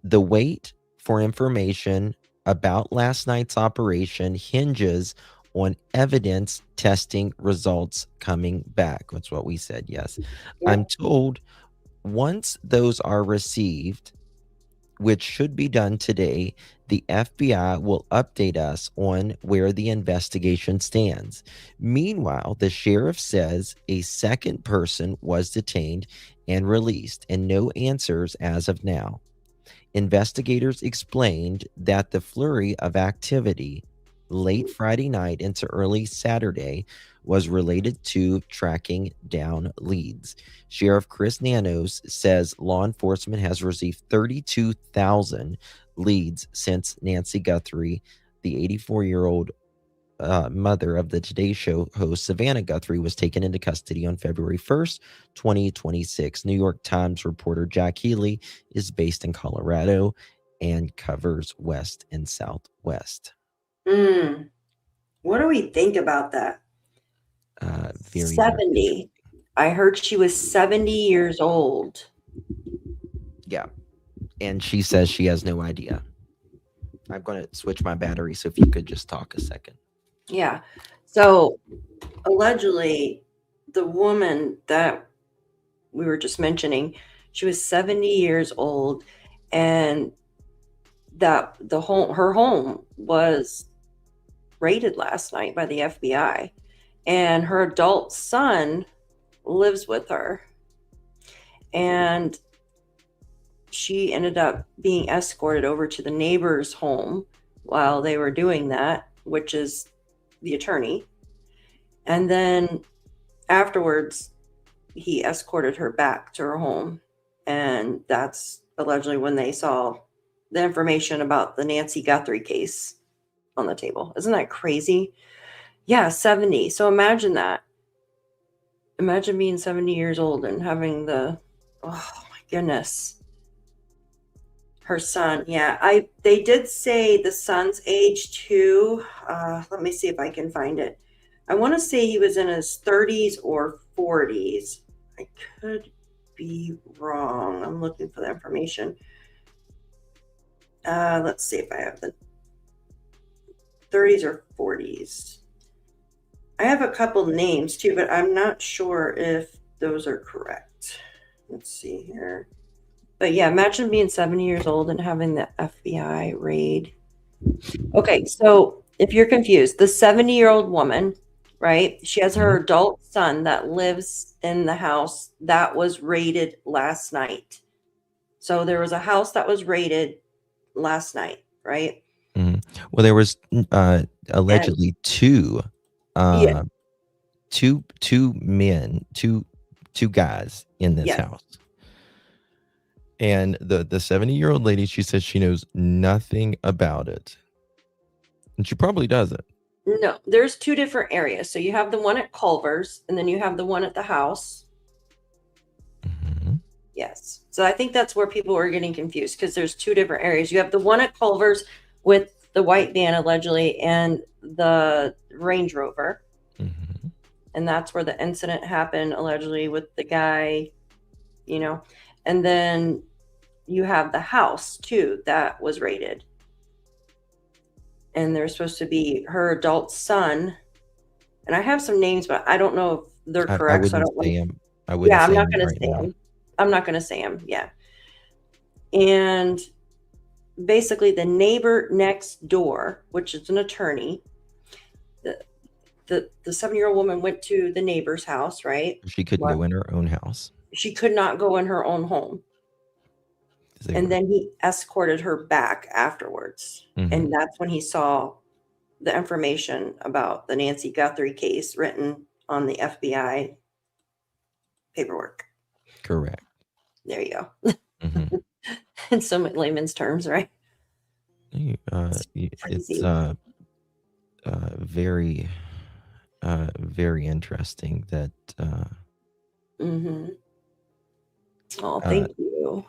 the wait for information about last night's operation hinges on evidence testing results coming back. That's what we said, yes. Yeah. I'm told once those are received, which should be done today, the FBI will update us on where the investigation stands. Meanwhile, the sheriff says a second person was detained and released, and no answers as of now. Investigators explained that the flurry of activity late Friday night into early Saturday was related to tracking down leads. Sheriff Chris Nanos says law enforcement has received 32,000 leads since Nancy Guthrie, the 84-year-old mother of the Today Show host Savannah Guthrie, was taken into custody on February 1st, 2026. New York Times reporter Jack Healy is based in Colorado and covers West and Southwest. What do we think about that? Very 70. I heard she was 70 years old. Yeah. And she says she has no idea. I'm going to switch my battery, so if you could just talk a second. Yeah. So allegedly, the woman that we were just mentioning, she was 70 years old, and that her home was raided last night by the FBI, and her adult son lives with her, and she ended up being escorted over to the neighbor's home while they were doing that, which is the attorney. And then afterwards, he escorted her back to her home. And that's allegedly when they saw the information about the Nancy Guthrie case on the table. Isn't that crazy? Yeah, 70. So imagine that. Imagine being 70 years old and having oh my goodness. Her son, yeah. They did say the son's age too. Let me see if I can find it. I want to say he was in his 30s or 40s. I could be wrong. I'm looking for the information. Let's see if I have the 30s or 40s. I have a couple names too, but I'm not sure if those are correct. Let's see here. But yeah, imagine being 70 years old and having the FBI raid. Okay, so if you're confused, the 70-year-old woman, right? She has her adult son that lives in the house that was raided last night. So there was a house that was raided last night, right? Mm-hmm. Well, there was allegedly two guys in this house. And the 70-year-old lady, she says she knows nothing about it. And she probably doesn't. No, there's two different areas. So you have the one at Culver's, and then you have the one at the house. Mm-hmm. Yes. So I think that's where people are getting confused, because there's two different areas. You have the one at Culver's with the white van allegedly and the Range Rover. Mm-hmm. And that's where the incident happened allegedly with the guy, and then you have the house too that was raided. And there's supposed to be her adult son. And I have some names, but I don't know if they're correct. I wouldn't say them. I'm not going to say them. I'm not going to say them. Yeah. And basically the neighbor next door, which is an attorney, the 7-year-old woman went to the neighbor's house, right? She couldn't go in her own house. She could not go in her own home. And then he escorted her back afterwards. Mm-hmm. And that's when he saw the information about the Nancy Guthrie case written on the FBI paperwork. Correct. There you go. Mm-hmm. In some layman's terms, right? It's very, very interesting that. Mm-hmm. Oh, thank you.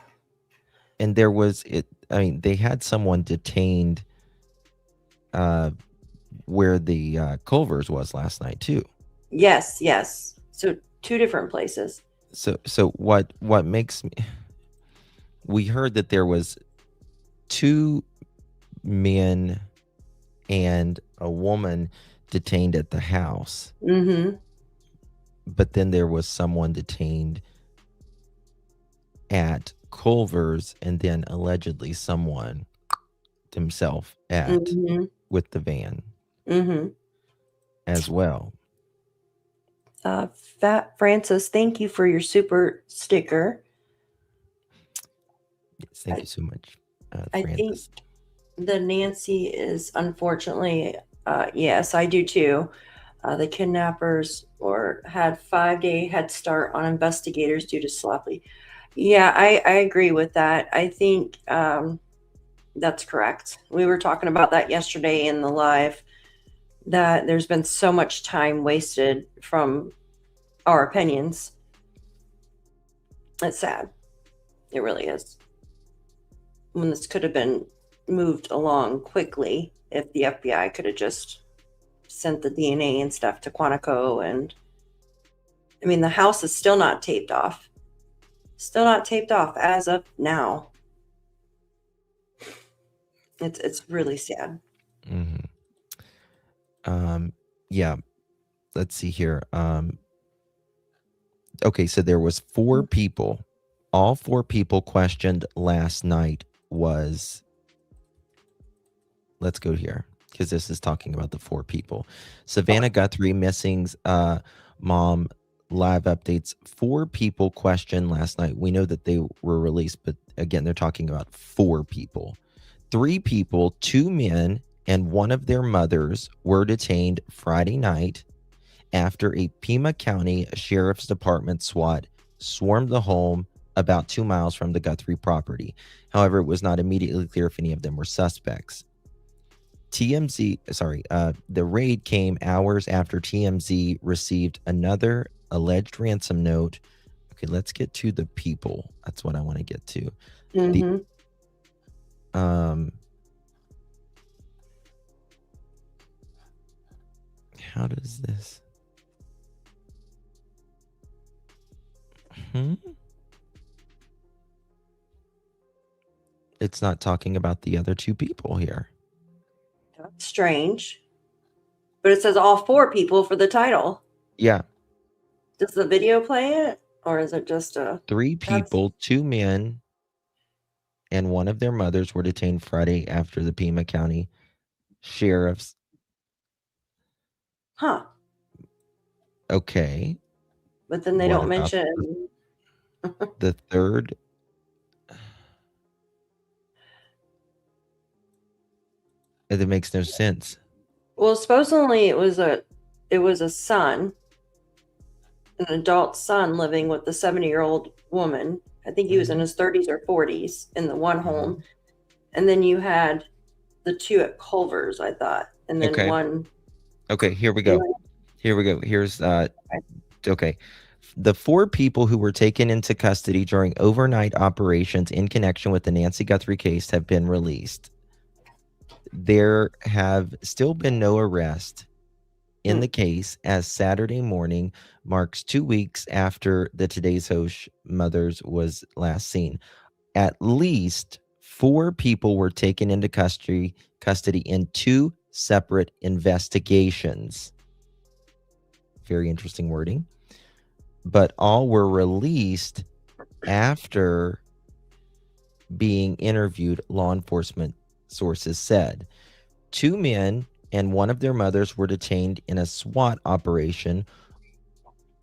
And there was they had someone detained where the Culver's was last night too. Yes, yes. So 2 different places. So what makes me, we heard that there was 2 men and a woman detained at the house. Mm-hmm. But then there was someone detained at Culver's, and then allegedly someone himself at with the van as well. Fat Francis, thank you for your super sticker. Yes, thank you so much, I Francis. think the Nancy is unfortunately, yes, I do too. The kidnappers had 5-day head start on investigators due to sloppy. Yeah, I agree with that. I think that's correct. We were talking about that yesterday in the live, that there's been so much time wasted from our opinions. It's sad. It really is. When this could have been moved along quickly if the FBI could have just sent the DNA and stuff to Quantico. And I mean, the house is still not taped off. Still not taped off as of now. It's really sad. Yeah. Let's see here. Okay, so there was 4 people. All 4 people questioned last night was, let's go here, because this is talking about the 4 people. Savannah Guthrie, missing's mom, live updates. 4 people questioned last night. We know that they were released, but again, they're talking about 4 people. 3 people, 2 men, and one of their mothers were detained Friday night after a Pima County Sheriff's Department SWAT swarmed the home about 2 miles from the Guthrie property. However, it was not immediately clear if any of them were suspects. The raid came hours after TMZ received another alleged ransom note. Okay, let's get to the people. That's what I want to get to. How does this? It's not talking about the other 2 people here. That's strange. But it says all 4 people for the title. Yeah. Does the video play it? Or is it just a 3 people, 2 men, and one of their mothers were detained Friday after the Pima County Sheriff's. Huh. Okay. But then they What don't about mention the third? That makes no sense. Well, supposedly it was a son, an adult son living with the 70-year-old woman. I think he was in his 30s or 40s in the one home. And then you had the 2 at Culver's, I thought. And then one. Okay, here we go. Here's okay. The 4 people who were taken into custody during overnight operations in connection with the Nancy Guthrie case have been released. There have still been no arrest in the case, as Saturday morning marks 2 weeks after the Today's Host mothers was last seen. At least 4 people were taken into custody in 2 separate investigations. Very interesting wording. But all were released after being interviewed, law enforcement sources said. 2 men and one of their mothers were detained in a SWAT operation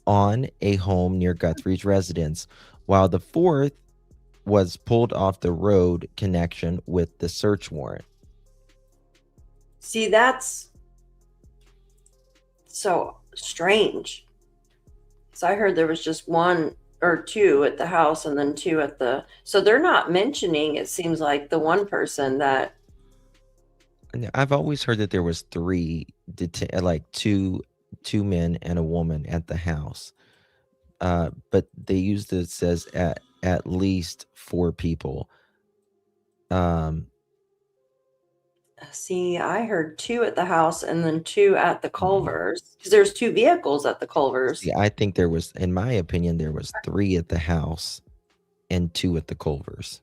on a home near Guthrie's residence, while the 4th was pulled off the road connection with the search warrant. See, that's so strange. So I heard there was just 1 or 2 at the house and then 2 at the. So they're not mentioning, it seems like, the one person that. I've always heard that there was 3, like two men and a woman at the house. But they used it says at least 4 people. See, I heard 2 at the house and then 2 at the Culvers, because there's 2 vehicles at the Culvers. Yeah, I think there was, in my opinion, there was 3 at the house and 2 at the Culvers.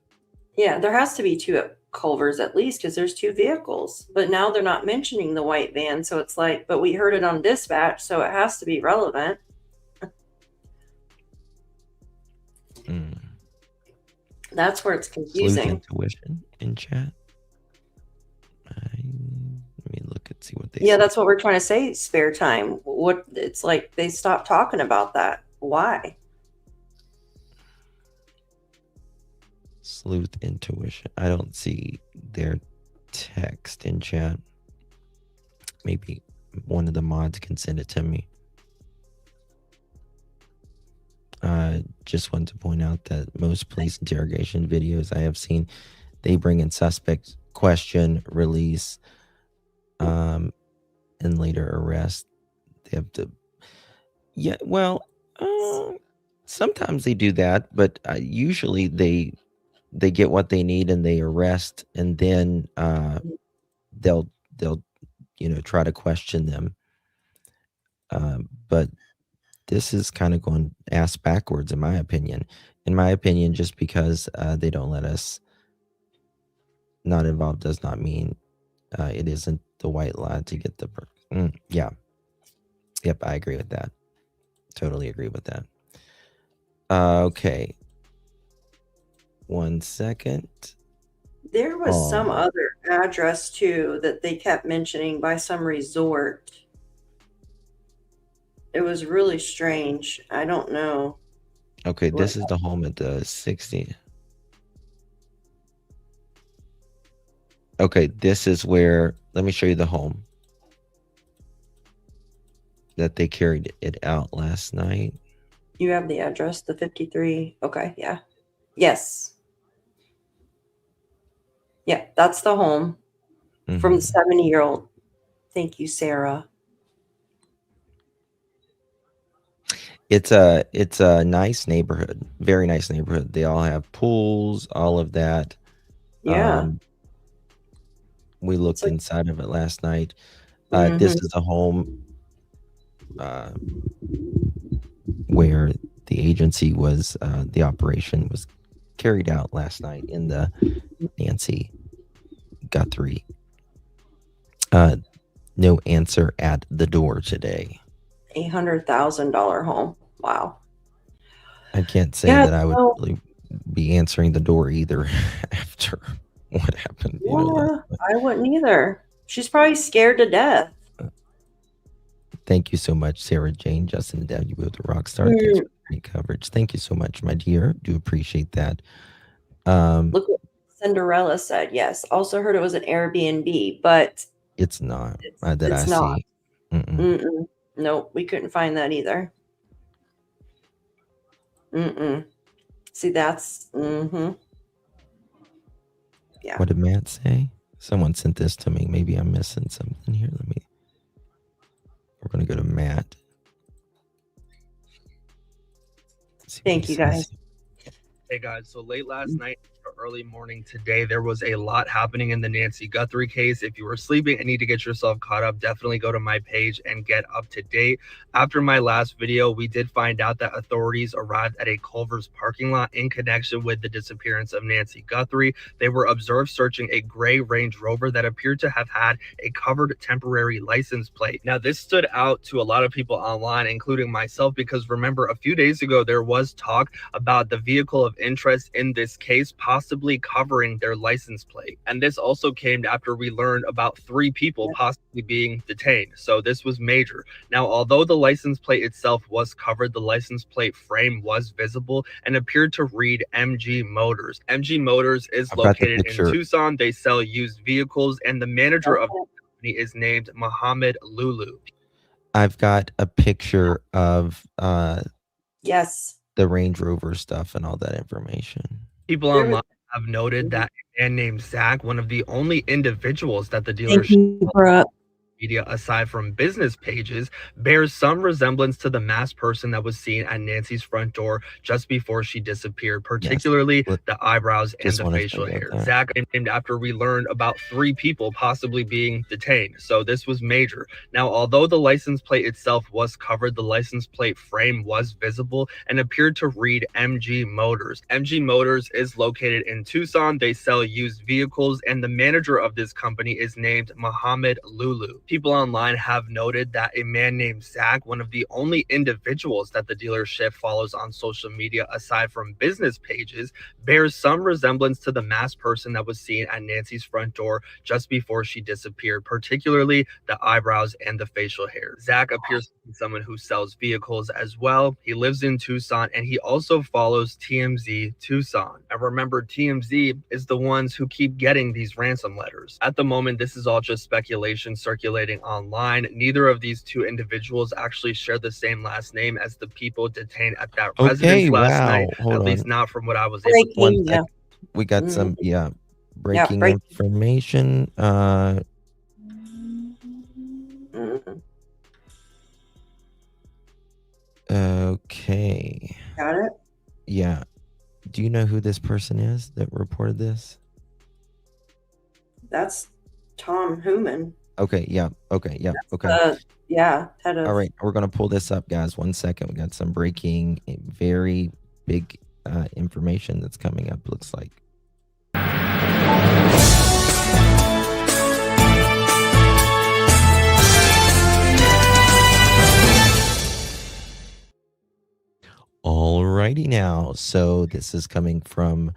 Yeah, there has to be 2 at Culvers at least, because there's 2 vehicles. But now they're not mentioning the white van, so it's like, but we heard it on dispatch, so it has to be relevant. That's where it's Sleuth confusing. intuition in chat. Let me look and see what they Yeah, say. that's what we're trying to say, spare time. What it's like they stopped talking about that. Why? Sleuth intuition. I don't see their text in chat. Maybe one of the mods can send it to me. Just want to point out that most police interrogation videos I have seen, they bring in suspect, question, release, and later arrest. They have to, yeah, well, sometimes they do that, but usually they get what they need and they arrest, and then they'll try to question them. But this is kind of going ass backwards, in my opinion. In my opinion, just because they don't let us not involved does not mean it isn't the white lie to get the yeah. Yep, I agree with that. Totally agree with that. Okay. 1 second. There was some other address too that they kept mentioning by some resort. It was really strange. I don't know. Okay, this is the home at the 60. Okay, this is where, let me show you the home that they carried it out last night. You have the address, the 53. Okay, yeah. Yes. Yeah, that's the home from the 70-year-old. Thank you, Sarah. It's a nice neighborhood, very nice neighborhood. They all have pools, all of that. Yeah. We looked inside of it last night. This is a home where the agency was, the operation was carried out last night in the Nancy Guthrie. No answer at the door today. $800,000 home. Wow. I can't say that I would really be answering the door either after what happened. Yeah, I wouldn't either. She's probably scared to death. Thank you so much, Sarah Jane, Justin W. with the Rockstar. Thanks for the great coverage. Thank you so much, my dear. Do appreciate that. Look what Cinderella said. Yes. Also heard it was an Airbnb, but it's not that it's I not. see. Mm-mm. Nope, we couldn't find that either. See, that's yeah. What did Matt say? Someone sent this to me. Maybe I'm missing something here. We're going to go to Matt. Thank you, guys. Hey guys, so late last night or early morning today, there was a lot happening in the Nancy Guthrie case. If you were sleeping and need to get yourself caught up, definitely go to my page and get up to date. After my last video, we did find out that authorities arrived at a Culver's parking lot in connection with the disappearance of Nancy Guthrie. They were observed searching a gray Range Rover that appeared to have had a covered temporary license plate. Now, this stood out to a lot of people online, including myself, because remember, a few days ago, there was talk about the vehicle of interest in this case possibly covering their license plate. And this also came after we learned about 3 people possibly being detained. So this was major. Now, although the license plate itself was covered, the license plate frame was visible and appeared to read MG Motors. MG Motors is located in Tucson. They sell used vehicles, and the manager of the company is named Mohammed Lulu. I've got a picture of yes, the Range Rover stuff and all that information. People online have noted that a man named Zach, one of the only individuals that the dealership media, aside from business pages, bears some resemblance to the masked person that was seen at Nancy's front door just before she disappeared, particularly the eyebrows and the facial hair. Zach named after we learned about 3 people possibly being detained. So this was major. Now, although the license plate itself was covered, the license plate frame was visible and appeared to read MG Motors. MG Motors is located in Tucson. They sell used vehicles, and the manager of this company is named Muhammad Lulu. People online have noted that a man named Zach, one of the only individuals that the dealership follows on social media aside from business pages, bears some resemblance to the masked person that was seen at Nancy's front door just before she disappeared, particularly the eyebrows and the facial hair. Zach appears to be someone who sells vehicles as well. He lives in Tucson, and he also follows TMZ Tucson. And remember, TMZ is the ones who keep getting these ransom letters. At the moment, this is all just speculation circulating online. Neither of these 2 individuals actually share the same last name as the people detained at that residence last night, at least not from what I was able to see. We got some breaking information. Okay. Got it? Yeah. Do you know who this person is that reported this? That's Tom Hooman. Okay, yeah. Okay, yeah. Okay. Head of. All right, we're going to pull this up, guys. 1 second. We got some breaking, very big information that's coming up, looks like. Alrighty now. So this is coming from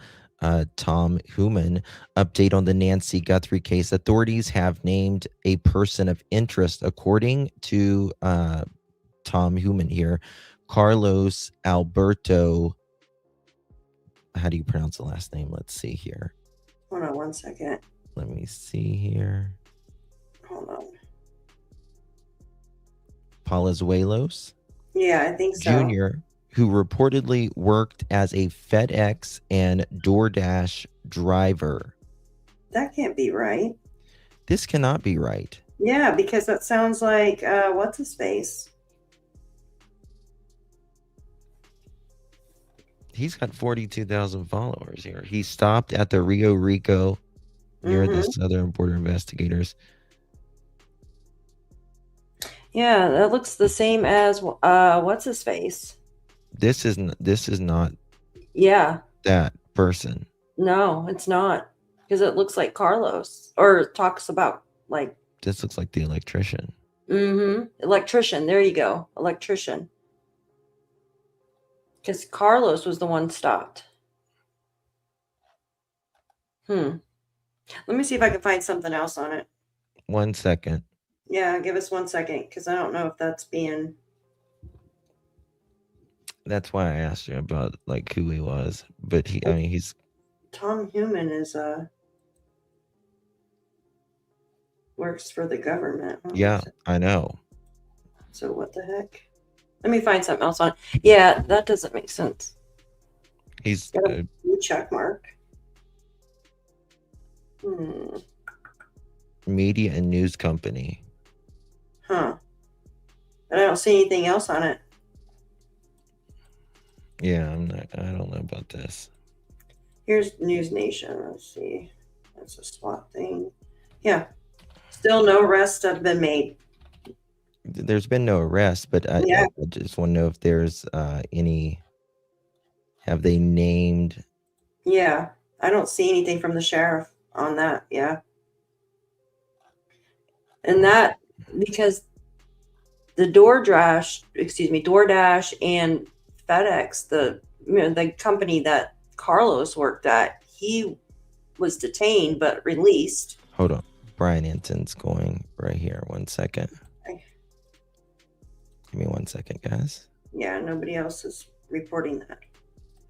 Tom Hooman. Update on the Nancy Guthrie case. Authorities have named a person of interest, according to Tom Hooman here, Carlos Alberto. How do you pronounce the last name? Let's see here. Hold on 1 second. Let me see here. Hold on. Palazuelos. Yeah, I think so. Jr., who reportedly worked as a FedEx and DoorDash driver. That can't be right. This cannot be right. Yeah, because that sounds like what's his face? He's got 42,000 followers here. He stopped at the Rio Rico near the Southern Border Investigators. Yeah, that looks the same as what's his face? This is not Yeah. that person. No, it's not. Because it looks like Carlos. Or it talks about like This looks like the electrician. electrician. There you go. Electrician. Because Carlos was the one stopped. Let me see if I can find something else on it. 1 second. Yeah, give us 1 second, because I don't know if that's being. That's why I asked you about like who he was. But he's Tom Hooman is works for the government. yeah, I know. So what the heck? Let me find something else on it. Yeah, that doesn't make sense. He's got a blue check mark. media and news company. Huh. But I don't see anything else on it. Yeah, I don't know about this. Here's News Nation. Let's see. That's a SWAT thing. Yeah. Still no arrests have been made. There's been no arrest, but I just want to know if there's any. Have they named? Yeah. I don't see anything from the sheriff on that. Yeah. And that because the DoorDash and FedEx, the company that Carlos worked at, he was detained but released. Hold on. Brian Anton's going right here. 1 second. Okay. Give me 1 second, guys. Yeah, nobody else is reporting that.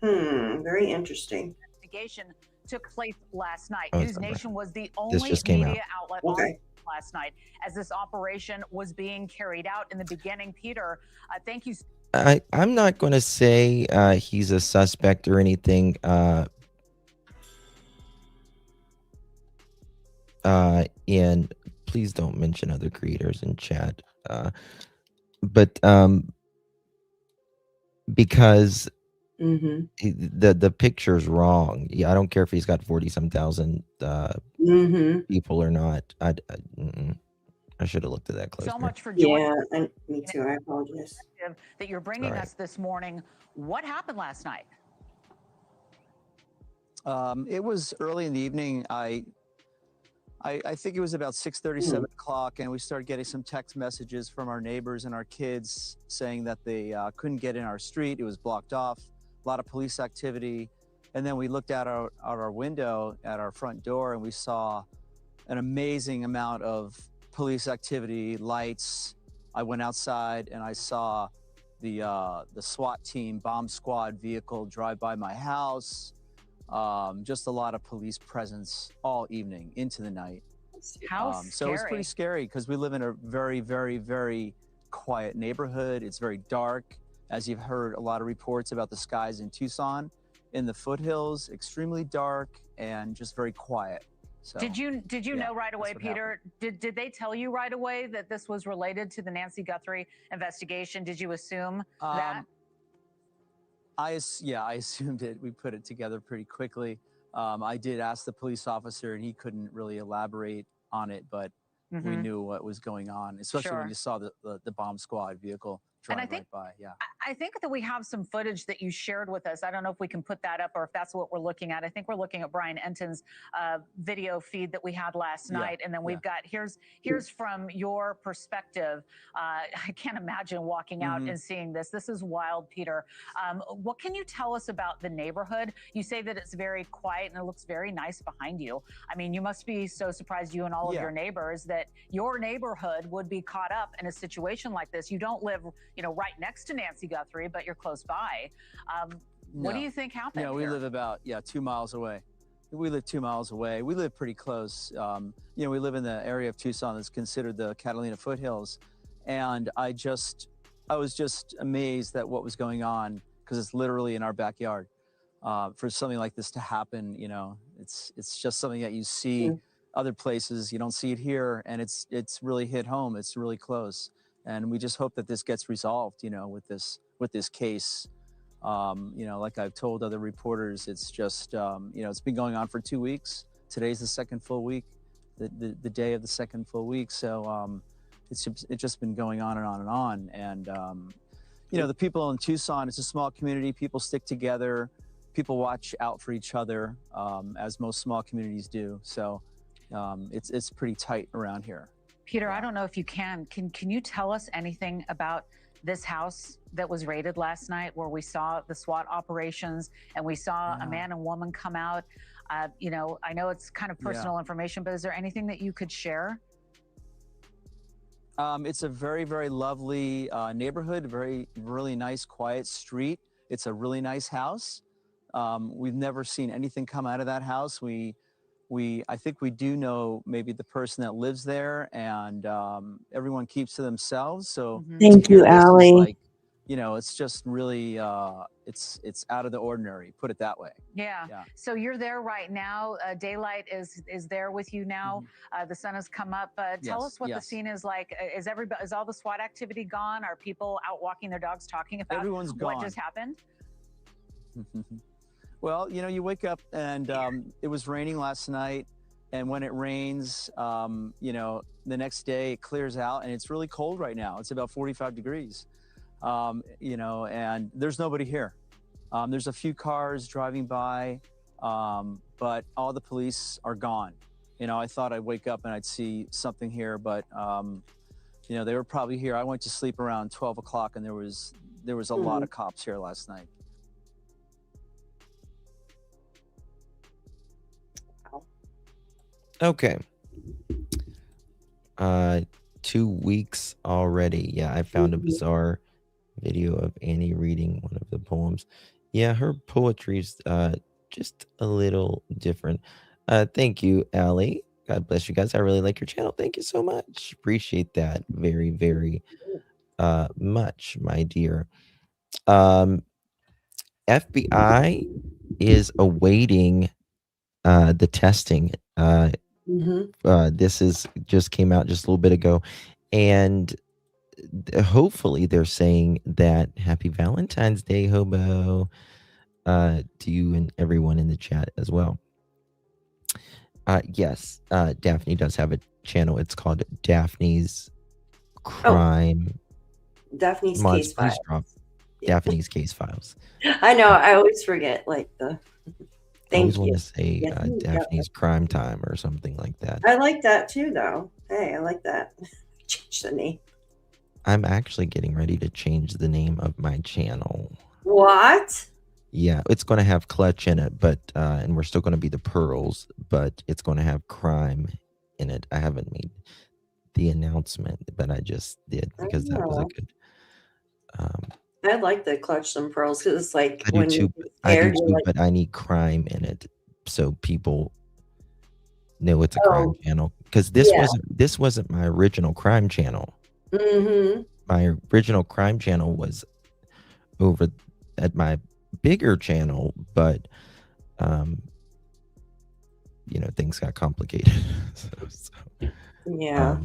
Very interesting. Investigation took place last night. Oh, News Nation was the This only just came media out. outlet Okay. on last night as this operation was being carried out. In the beginning, Peter, thank you. I'm not going to say he's a suspect or anything. And please don't mention other creators in chat. But because the picture's wrong. Yeah, I don't care if he's got 40-some thousand people or not. I should have looked at that closer. So much for joining. Yeah, me too. I apologize. That you're bringing All right. us this morning. What happened last night? It was early in the evening. I think it was about 6:30, 7 o'clock, and we started getting some text messages from our neighbors and our kids saying that they couldn't get in our street. It was blocked off. A lot of police activity. And then we looked out our window at our front door, and we saw an amazing amount of police activity, lights. I went outside and I saw the SWAT team, bomb squad vehicle drive by my house. Just a lot of police presence all evening into the night. How scary. So it was pretty scary because we live in a very, very, very quiet neighborhood. It's very dark. As you've heard a lot of reports about the skies in Tucson, in the foothills, extremely dark and just very quiet. So, Did you yeah, know right away, what Peter? Did they tell you right away that this was related to the Nancy Guthrie investigation? Did you assume that? I assumed it. We put it together pretty quickly. I did ask the police officer, and he couldn't really elaborate on it, but we knew what was going on, especially when you saw the bomb squad vehicle drive right by. Yeah. I think that we have some footage that you shared with us. I don't know if we can put that up or if that's what we're looking at. I think we're looking at Brian Enton's video feed that we had last night. And then we've got, here's from your perspective. I can't imagine walking out and seeing this. This is wild, Peter. What can you tell us about the neighborhood? You say that it's very quiet and it looks very nice behind you. I mean, you must be so surprised, you and all of your neighbors, that your neighborhood would be caught up in a situation like this. You don't live, right next to Nancy Guthrie, but you're close by. What do you think happened? Yeah, we live about 2 miles away. We live 2 miles away. We live pretty close. We live in the area of Tucson that's considered the Catalina Foothills, and I was just amazed at what was going on because it's literally in our backyard. For something like this to happen, it's just something that you see other places. You don't see it here, and it's really hit home. It's really close. And we just hope that this gets resolved, with this case. Like I've told other reporters, it's just, it's been going on for 2 weeks. Today's the second full week, the day of the second full week. So it's just been going on and on and on. And, the people in Tucson, it's a small community. People stick together. People watch out for each other, as most small communities do. So it's pretty tight around here. Peter, I don't know if you can you tell us anything about this house that was raided last night, where we saw the SWAT operations and we saw a man and woman come out? I know it's kind of personal information, but is there anything that you could share? It's a very, very lovely neighborhood, really nice, quiet street. It's a really nice house. We've never seen anything come out of that house. I think we do know maybe the person that lives there, and everyone keeps to themselves. So Thank you, Allie. It's just really, it's out of the ordinary, put it that way. Yeah. So you're there right now. Daylight is there with you now. The sun has come up. Tell us what the scene is like. Is all the SWAT activity gone? Are people out walking their dogs talking about Everyone's what gone. just happened? Well, you wake up and it was raining last night. And when it rains, the next day it clears out and it's really cold right now. It's about 45 degrees, and there's nobody here. There's a few cars driving by, but all the police are gone. I thought I'd wake up and I'd see something here, but, they were probably here. I went to sleep around 12 o'clock and there was a lot of cops here last night. Okay. 2 weeks already. Yeah, I found a bizarre video of Annie reading one of the poems. Yeah, her poetry's just a little different. Thank you, Allie. God bless you guys. I really like your channel. Thank you so much. Appreciate that very, very much, my dear. FBI is awaiting the testing This is just came out just a little bit ago, and hopefully they're saying that Happy Valentine's Day, Hobo, to you and everyone in the chat as well. Yes, Daphne does have a channel. It's called Daphne's Crime. Daphne's Mods, Case please Files. drop Daphne's Case Files. I know. I always forget. Like the. I always Thank you. want to say Yes, you got Daphne's Crime Time or something like that. I like that too, though. Hey, I like that. Change the name. I'm actually getting ready to change the name of my channel. What? Yeah, it's going to have Clutch in it, but and we're still going to be the Pearls, but it's going to have crime in it. I haven't made the announcement, but I just did because that was a good. I like the Clutch Some Pearls because it's like I do when too. you're I do scared, too, you're like, but I need crime in it so people know it's a crime channel. Because this wasn't my original crime channel. My original crime channel was over at my bigger channel, but things got complicated. yeah.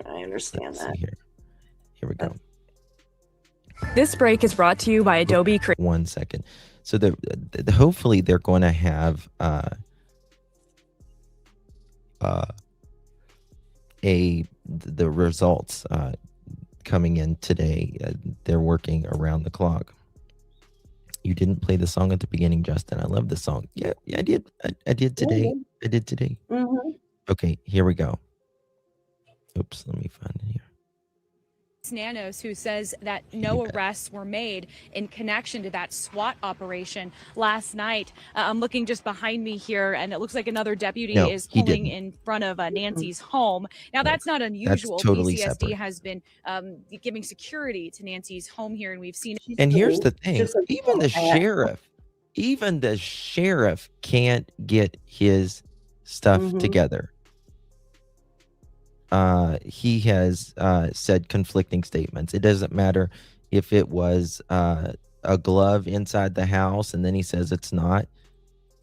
I understand that. Here we go. This break is brought to you by Adobe Creative. 1 second. So hopefully they're going to have the results coming in today. They're working around the clock. You didn't play the song at the beginning, Justin. I love the song. Yeah, I did. I did today. I did today. Okay, here we go. Oops, let me find it here. Nanos, who says that no arrests were made in connection to that SWAT operation last night. I'm looking just behind me here, and it looks like another deputy is pulling in front of Nancy's home. Now, that's not unusual. That's totally PCSD separate. has been giving security to Nancy's home here, and we've seen. And here's the thing: even the sheriff can't get his stuff together. He has said conflicting statements. It doesn't matter if it was a glove inside the house and then he says it's not.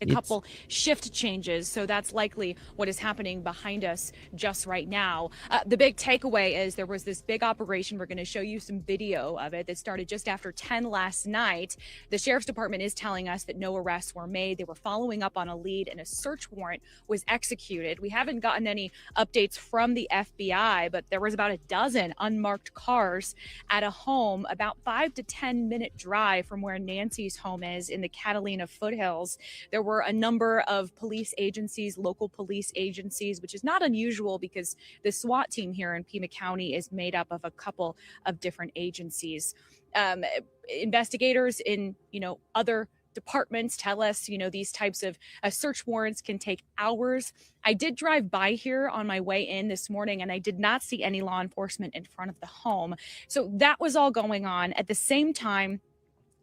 A couple shift changes, so that's likely what is happening behind us just right now. The big takeaway is there was this big operation. We're going to show you some video of it that started just after 10 last night. The sheriff's department is telling us that no arrests were made. They were following up on a lead and a search warrant was executed. We haven't gotten any updates from the FBI, but there was about a dozen unmarked cars at a home about 5 to 10 minute drive from where Nancy's home is in the Catalina Foothills. There were a number of police agencies, local police agencies, which is not unusual because the SWAT team here in Pima County is made up of a couple of different agencies. Investigators in, other departments tell us, these types of search warrants can take hours. I did drive by here on my way in this morning, and I did not see any law enforcement in front of the home. So that was all going on. At the same time,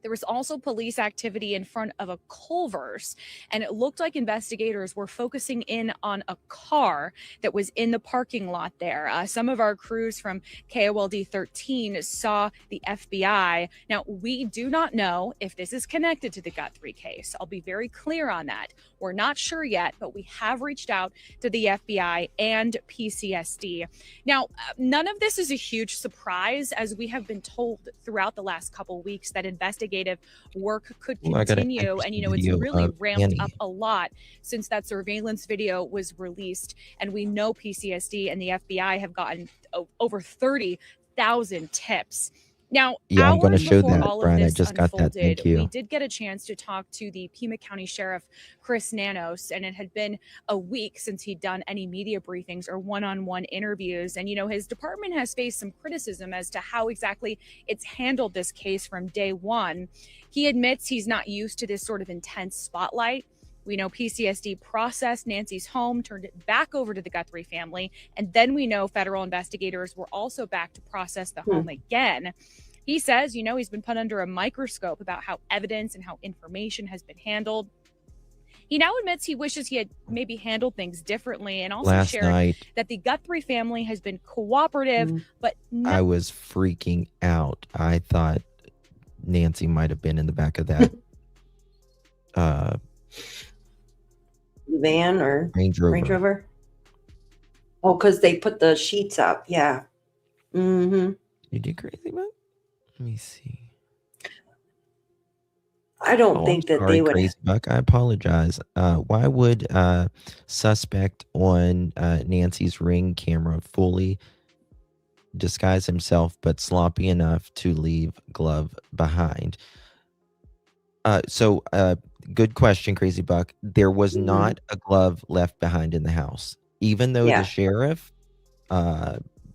there was also police activity in front of a Culver's, and it looked like investigators were focusing in on a car that was in the parking lot there. Some of our crews from KOLD 13 saw the FBI. Now, we do not know if this is connected to the Guthrie case. I'll be very clear on that. We're not sure yet, but we have reached out to the FBI and PCSD. Now, none of this is a huge surprise, as we have been told throughout the last couple weeks that investigators work could continue, and it's really ramped up a lot since that surveillance video was released. And we know PCSD and the FBI have gotten over 30,000 tips. Now, yeah, I'm going to show that, all Brian. of I this just got that. Thank you. We did get a chance to talk to the Pima County Sheriff, Chris Nanos, and it had been a week since he'd done any media briefings or one-on-one interviews. And, his department has faced some criticism as to how exactly it's handled this case from day one. He admits he's not used to this sort of intense spotlight. We know PCSD processed Nancy's home, turned it back over to the Guthrie family, and then we know federal investigators were also back to process the home again. He says, he's been put under a microscope about how evidence and how information has been handled. He now admits he wishes he had maybe handled things differently, and also shared that the Guthrie family has been cooperative, but I was freaking out. I thought Nancy might have been in the back of that van or Range Rover. Range Rover. Oh, because they put the sheets up. Yeah. Mm-hmm. You did crazy, man. Let me see. I don't Oh, think I'm that sorry, they would. Crazy Buck. I apologize. Why would suspect on Nancy's Ring camera fully disguise himself, but sloppy enough to leave glove behind? So, good question, Crazy Buck. There was not a glove left behind in the house, even though Yeah. the sheriff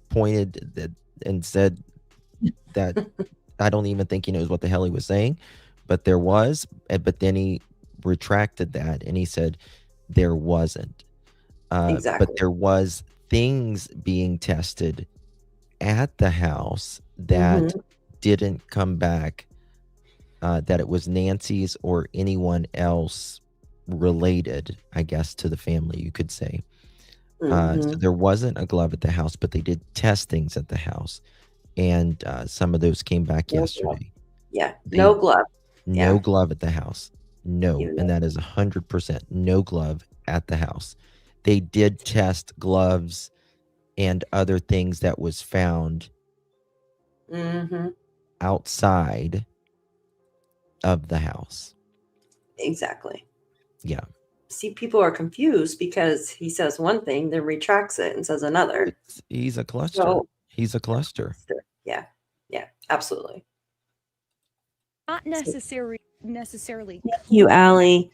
pointed that and said that I don't even think he knows what the hell he was saying, but there was. But then he retracted that and he said there wasn't. But Exactly. there was things being tested at the house that Mhm. didn't come back. That it was Nancy's or anyone else related, I guess, to the family, you could say. So Mhm. there wasn't a glove at the house, but they did test things at the house, and some of those came back No glove. yesterday. Yeah. They No glove. no Yeah. glove at the house. No, Even and though. that is 100% no glove at the house. They did test gloves and other things that was found Mhm. outside of the house. Exactly. Yeah. See, people are confused because he says one thing, then retracts it and says another. He's a cluster. So, He's a cluster. yeah. Yeah. Absolutely. Not necessarily Thank you, Allie.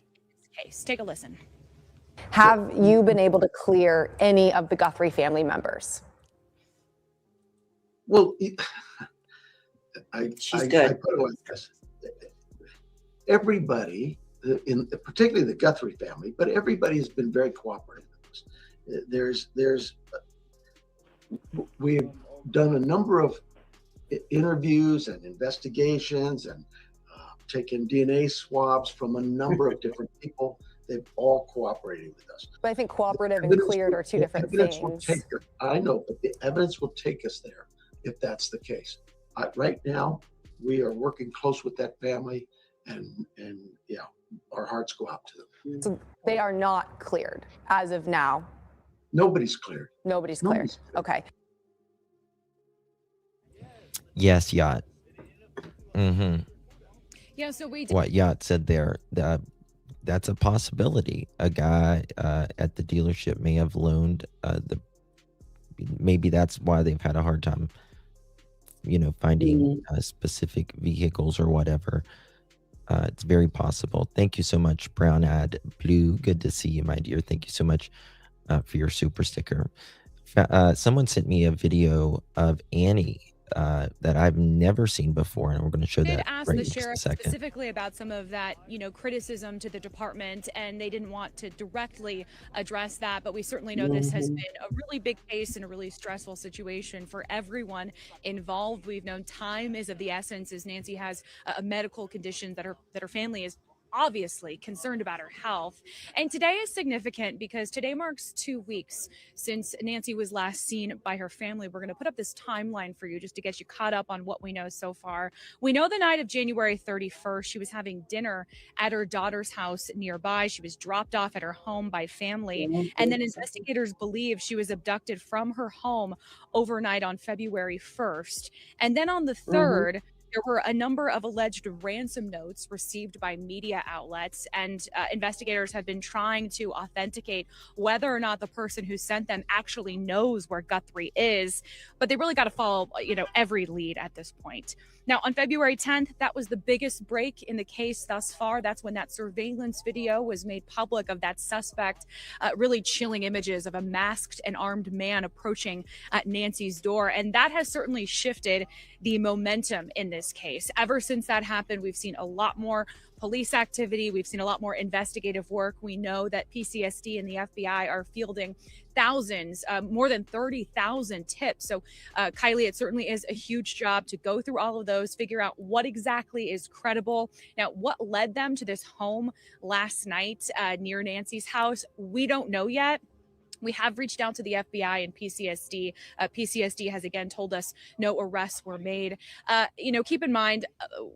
case. Take a listen. Have you been able to clear any of the Guthrie family members? Well, I She's put good. it like this. Everybody, particularly the Guthrie family, but everybody has been very cooperative with us. We've done a number of interviews and investigations and taken DNA swabs from a number of different people. They've all cooperated with us. But I think cooperative and cleared are two different things. I know, but the evidence will take us there if that's the case. Right now, we are working close with that family, and yeah, our hearts go out to them. So they are not cleared as of now. Nobody's cleared. Nobody's cleared. Okay. Yes, Yacht. Mm-hmm. Yeah, so we What Yacht said there, that's a possibility. A guy at the dealership may have loaned maybe that's why they've had a hard time, finding specific vehicles or whatever. It's very possible. Thank you so much, Brown Ad Blue. Good to see you, my dear. Thank you so much for your super sticker. Someone sent me a video of Annie that I've never seen before, and we're going to show did that ask right the in just a sheriff second. specifically about some of that, criticism to the department, and they didn't want to directly address that. But we certainly know this has been a really big case and a really stressful situation for everyone involved. We've known time is of the essence as Nancy has a medical condition that her family is obviously concerned about her health. And today is significant because today marks 2 weeks since Nancy was last seen by her family. We're going to put up this timeline for you just to get you caught up on what we know so far. We know the night of January 31st, she was having dinner at her daughter's house nearby. She was dropped off at her home by family. And then investigators believe she was abducted from her home overnight on February 1st. And then on the 3rd, there were a number of alleged ransom notes received by media outlets, and investigators have been trying to authenticate whether or not the person who sent them actually knows where Guthrie is. But they really got to follow, every lead at this point. Now, on February 10th, that was the biggest break in the case thus far. That's when that surveillance video was made public of that suspect, really chilling images of a masked and armed man approaching Nancy's door. And that has certainly shifted the momentum in this case. Ever since that happened, we've seen a lot more police activity. We've seen a lot more investigative work. We know that PCSD and the FBI are fielding thousands, more than 30,000 tips. So, Kylie, it certainly is a huge job to go through all of those, figure out what exactly is credible. Now, what led them to this home last night near Nancy's house, we don't know yet. We have reached out to the FBI and PCSD. PCSD has again told us no arrests were made. Keep in mind,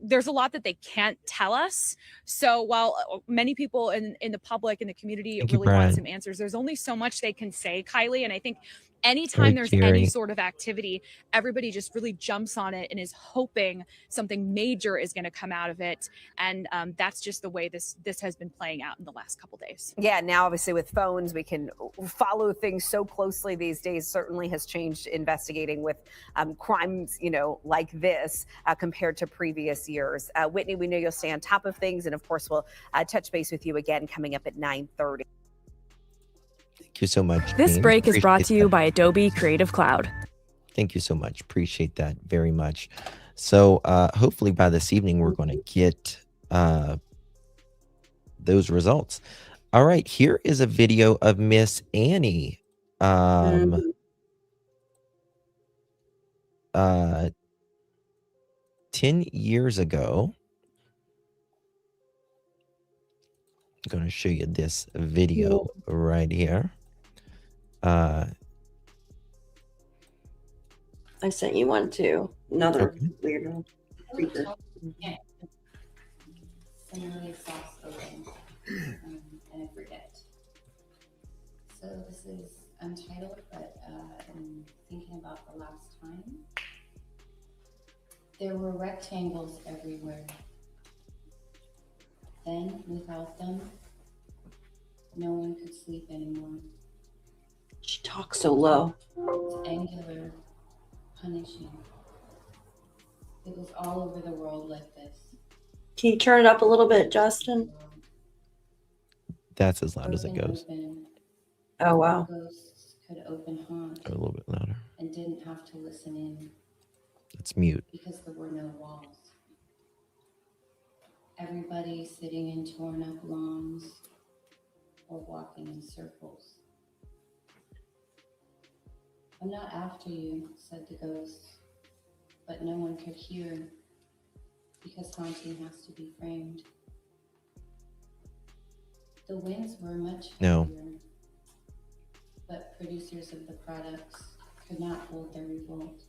there's a lot that they can't tell us. So while many people in the public and the community Thank you, really want some Brian. answers, there's only so much they can say, Kylie. And I think anytime Sorry, there's any Jerry. sort of activity, everybody just really jumps on it and is hoping something major is going to come out of it. And that's just the way this has been playing out in the last couple days. Yeah, now obviously with phones, we can follow things so closely these days. Certainly has changed investigating with crimes, like this compared to previous years. Whitney, we know you'll stay on top of things, and of course, we'll touch base with you again coming up at 9:30. Thank you so much. This James. break is brought Appreciate to you that. by Adobe Creative Cloud. Thank you so much. Appreciate that very much. So hopefully by this evening, we're going to get those results. All right, here is a video of Miss Annie. 10 years ago. I'm going to show you this video right here. I sent you one too. Another weird creature. Similarly sauce open, and I forget. So this is untitled, but in thinking about the last time, there were rectangles everywhere. Then, without them, no one could sleep anymore. She talks so low. It's angular, punishing. It was all over the world like this. Can you turn it up a little bit, Justin? That's as loud as it Broken goes. open, Oh, wow. ghosts could open haunt A little bit louder. and didn't have to listen in It's mute. because there were no walls. Everybody sitting in torn up lawns or walking in circles. I'm not after you, said the ghost, but no one could hear because haunting has to be framed. The winds were much No. heavier, but producers of the products could not hold their revolt.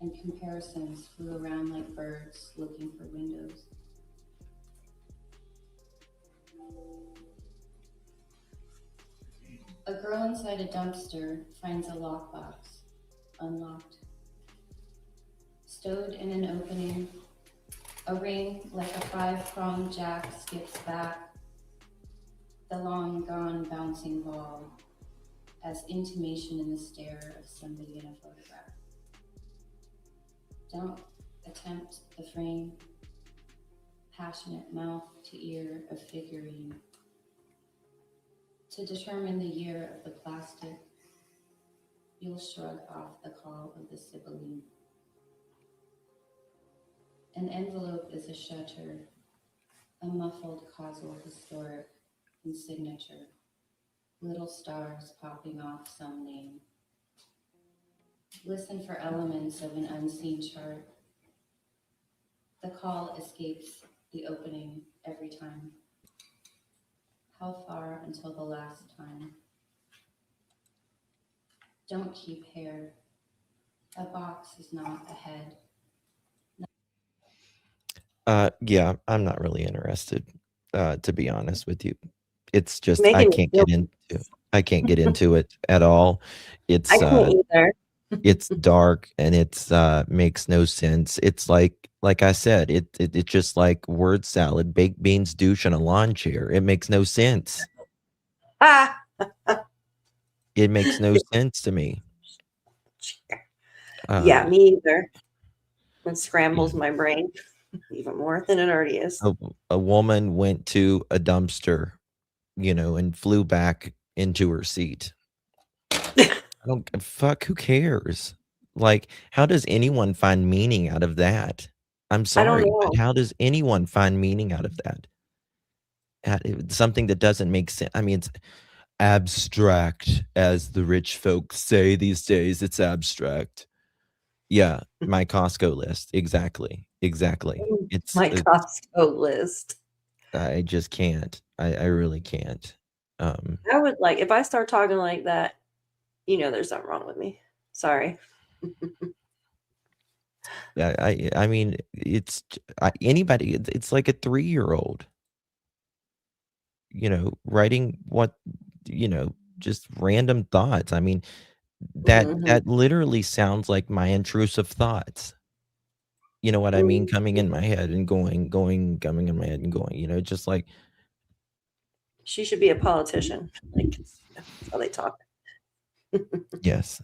And comparisons flew around like birds looking for windows. A girl inside a dumpster finds a lockbox, unlocked. Stowed in an opening, a ring like a 5-pronged jack skips back, the long gone bouncing ball, as intimation in the stare of somebody in a photograph. Don't attempt the frame, passionate mouth to ear of figurine. To determine the year of the plastic, you'll shrug off the call of the sibylline. An envelope is a shutter, a muffled causal historic and signature, little stars popping off some name. Listen for elements of an unseen chart. The call escapes the opening every time. How far until the last time? Don't keep hair. A box is not a head. Yeah, I'm not really interested, to be honest with you. It's just Making I me can't feel- get into it at all. It's I can't either. it's dark and it's makes no sense. It's like I said, it's just like word salad, baked beans, douche, and a lawn chair. It makes no sense. Ah, It makes no sense to me. yeah, me either. It scrambles my brain even more than it already is. A woman went to a dumpster, and flew back into her seat. I don't fuck. Who cares? Like, how does anyone find meaning out of that? I'm sorry, know. but how does anyone find meaning out of that? It's something that doesn't make sense. I mean, it's abstract, as the rich folks say these days. It's abstract. Yeah, my Costco list. Exactly. It's My Costco list. I just can't. I really can't. I would like, if I start talking like that, there's something wrong with me. Sorry. I mean, anybody. It's like a 3-year-old, writing just random thoughts. I mean, that literally sounds like my intrusive thoughts. You know what I mean? Coming in my head and going, coming in my head and going. Just like she should be a politician. Like, that's how they talk. yes,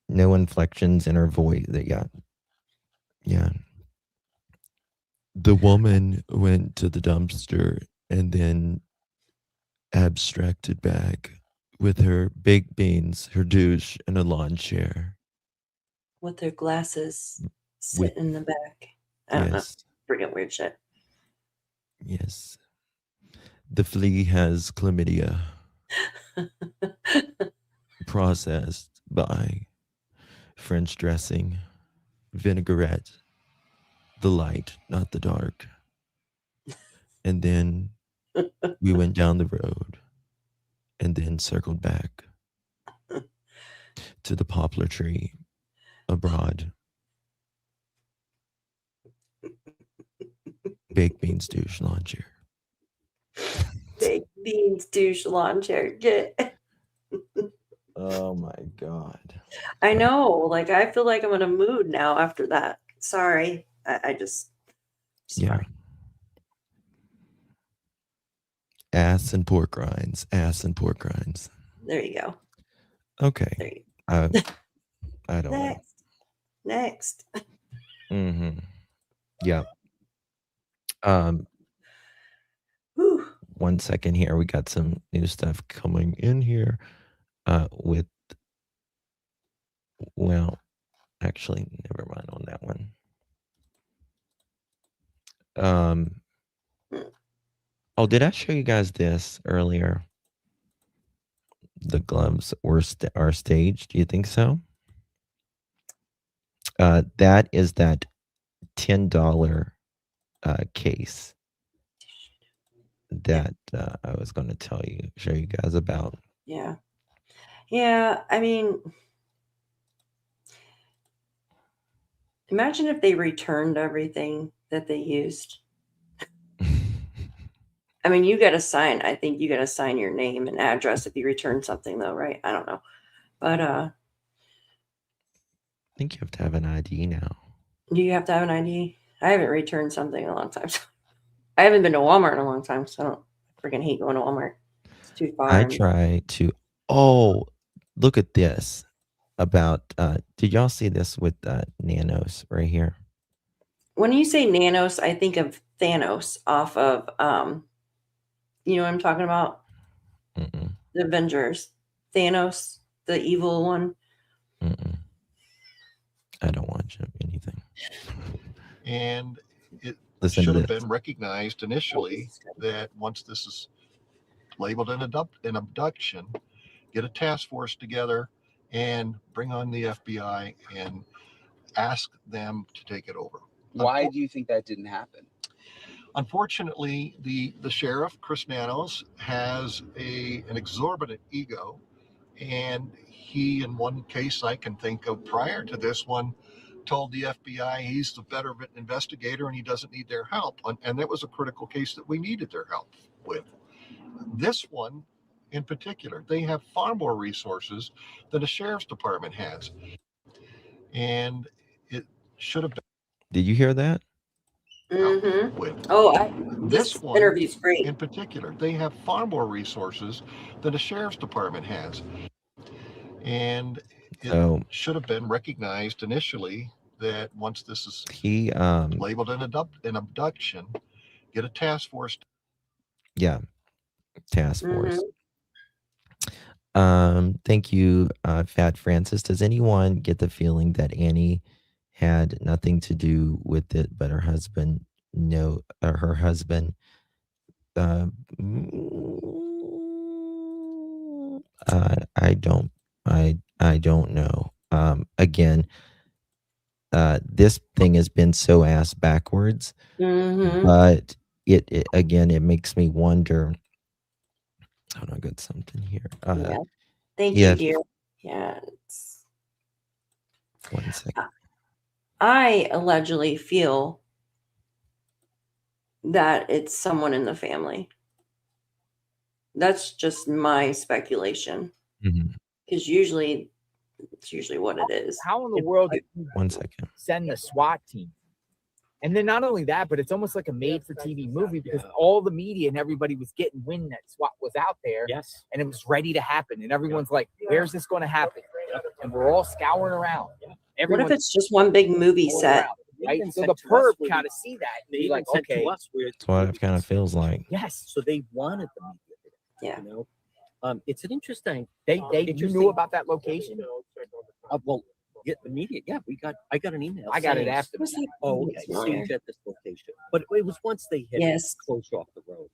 no inflections in her voice. Yeah. The woman went to the dumpster and then abstracted back with her baked beans, her douche, and a lawn chair. With their glasses sitting in the back. I don't know. Freaking weird shit. Yes. The flea has chlamydia. Processed by French dressing, vinaigrette, the light, not the dark. And then we went down the road and then circled back to the poplar tree abroad. Baked beans, douche, lawn chair. Baked beans, douche, lawn chair. Get. Oh my God. I know. Like, I feel like I'm in a mood now after that. Sorry. I just. Yeah. Sorry. Ass and pork rinds. Ass and pork rinds. There you go. Okay. There you go. I don't know. Next. Mm-hmm. Yeah. 1 second here. We got some new stuff coming in here. Actually, never mind on that one. Oh, did I show you guys this earlier? The gloves are staged. Do you think so? That is that $10 case that I was going to show you guys about. Yeah. Yeah. I mean, imagine if they returned everything that they used. I mean, I think you got to sign your name and address if you return something, though, right? I don't know. But I think you have to have an ID now. Do you have to have an ID? I haven't returned something in a long time. I haven't been to Walmart in a long time, so I don't freaking hate going to Walmart. It's too far. I try to. Oh, look at this. About did y'all see this with Nanos right here? When you say Nanos, I think of Thanos off of you know what I'm talking about? Mm-mm. The Avengers. Thanos, the evil one. Mm-mm. I don't watch anything. And it Listen should to have this. been recognized initially that once this is labeled an abduction, get a task force together and bring on the FBI and ask them to take it over. Why do you think that didn't happen? Unfortunately, the sheriff, Chris Nanos, has an exorbitant ego, and he, in one case I can think of prior to this one, told the FBI he's the better investigator and he doesn't need their help. And that was a critical case that we needed their help with. This one, in particular, they have far more resources than the sheriff's department has. And it should have been. Did you hear that? Mm-hmm. This one, interview's great. In particular, they have far more resources than the sheriff's department has. And it should have been recognized initially that once this is labeled an abduction, get a task force. Yeah, task force. Thank you, Fat Francis. Does anyone get the feeling that Annie had nothing to do with it, but her husband? Her husband. I don't. I don't know. Again, this thing has been so ass backwards, but it again, it makes me wonder Hold on, I got something here. Yeah. Thank yeah, you, dear. Yeah. 1 second. I allegedly feel that it's someone in the family. That's just my speculation. Mhm. Because it's usually what it is. How in the world did you 1 second. send the SWAT team? And then not only that, but it's almost like a made-for-TV movie because all the media and everybody was getting wind that SWAT was out there. Yes. And it was ready to happen. And everyone's like, where's this going to happen? And we're all scouring around. What if it's just one big movie set? Right? So the perp kind of see that. And be like, okay. That's what it kind of feels like. Yes. So they wanted the media. Yeah. You know, it's an interesting. You knew about that location? Well, yeah, the media. Yeah, I got an email. I got it saying, after. Oh, okay. Staged at this location, but it was once they hit closure off the road.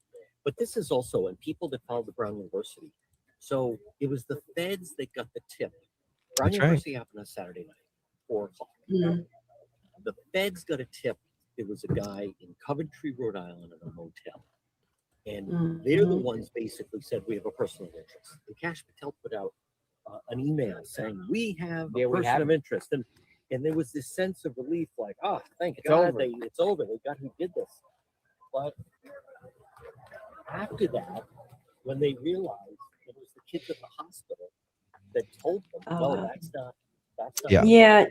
But this is also, and people that followed the Brown University. So it was the feds that got the tip. Brown That's University happened on Saturday night, 4 o'clock. Mhm. The feds got a tip. There was a guy in Coventry, Rhode Island, in a motel. And they're the ones basically said, we have a personal interest. And Cash Patel put out an email saying, we have a person of interest. And there was this sense of relief, like, oh, thank God, it's over. They got who did this. But after that, when they realized it was the kids at the hospital that told them, no, that's not. Yeah. Yeah.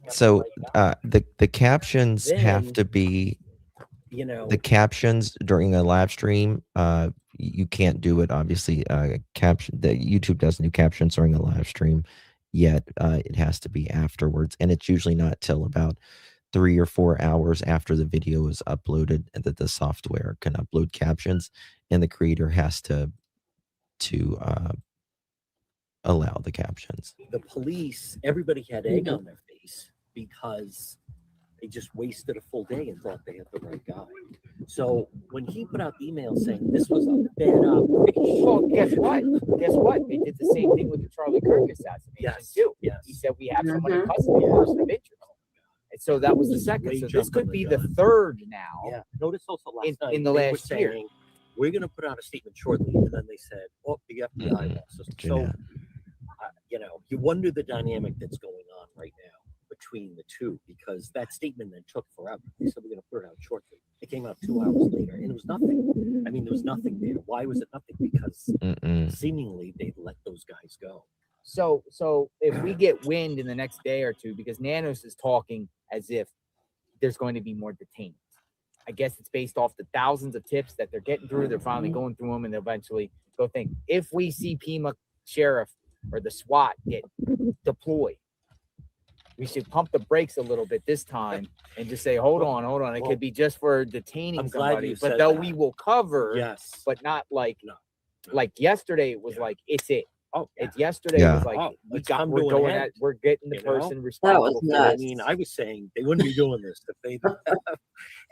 So the captions have to be, you know, the captions during a live stream. You can't do it, obviously. Caption, the YouTube doesn't do captions during a live stream yet. It has to be afterwards, and it's usually not till about 3 or 4 hours after the video is uploaded that the software can upload captions, and the creator has to allow the captions. The police, everybody had egg on their face because they just wasted a full day and thought they had the right guy. So when he put out the email saying this was a bad operation, Well, guess what? Guess what? They did the same thing with the Charlie Kirk assassination too. Yes. He said we have someone in custody, person of interest. And so that was the second. So this could be the third now. Yeah. Notice also last night in the they were last year. saying, we're going to put out a statement shortly, and then they said, "Oh, the FBI wants us." So, you know, you wonder the dynamic that's going on right now between the two, because that statement then took forever. They said we're going to put it out shortly. It came out 2 hours later, and it was nothing. I mean, there was nothing there. Why was it nothing? Because seemingly they let those guys go. So if we get wind in the next day or two, because Nanos is talking as if there's going to be more detained. I guess it's based off the thousands of tips that they're getting through. They're finally going through them, and they'll eventually go think, if we see Pima Sheriff or the SWAT get deployed, we should pump the brakes a little bit this time and just say, hold on. It could be just for detaining I'm glad somebody, you but said though that. we will cover, Yes. but not like, like yesterday it was like, it's it. Oh, it's yesterday Yeah. it was like, come we're to an going end, at, we're getting the you know? person responsible. for I this. mean, I was saying they wouldn't be doing this if they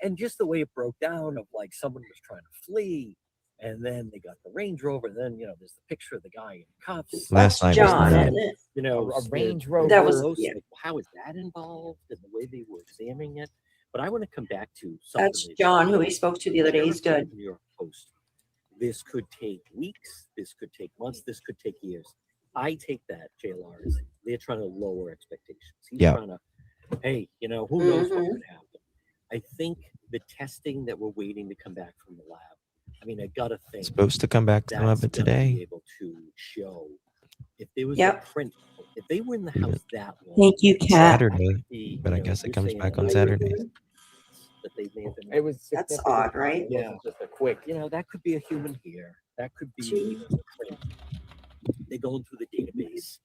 and just the way it broke down of like someone was trying to flee, and then they got the Range Rover, and then there's the picture of the guy in cuffs. Last night was John, nuts. isn't it? You know, A Range Rover. That was- like, yeah. how is that involved in the way they were examining it? But I want to come back to something. That's that- John, who we spoke to the other day. He's good. New York Post. This could take weeks. This could take months. This could take years. I take that, JLR, as they're trying to lower expectations. He's Yeah. trying to, hey, who knows what could happen? I think the testing that we're waiting to come back from the lab, I mean, I got to think. Supposed to come back to that's lab gonna today. Be able to show if there was Yep. a print, if they were in the house that long. Thank you, Kat. Saturday, but I guess it comes back on Saturdays. That they may have been. It was That's significant. odd, right? It wasn't just a quick. That could be a human hair. That could be a print. They're going through the database.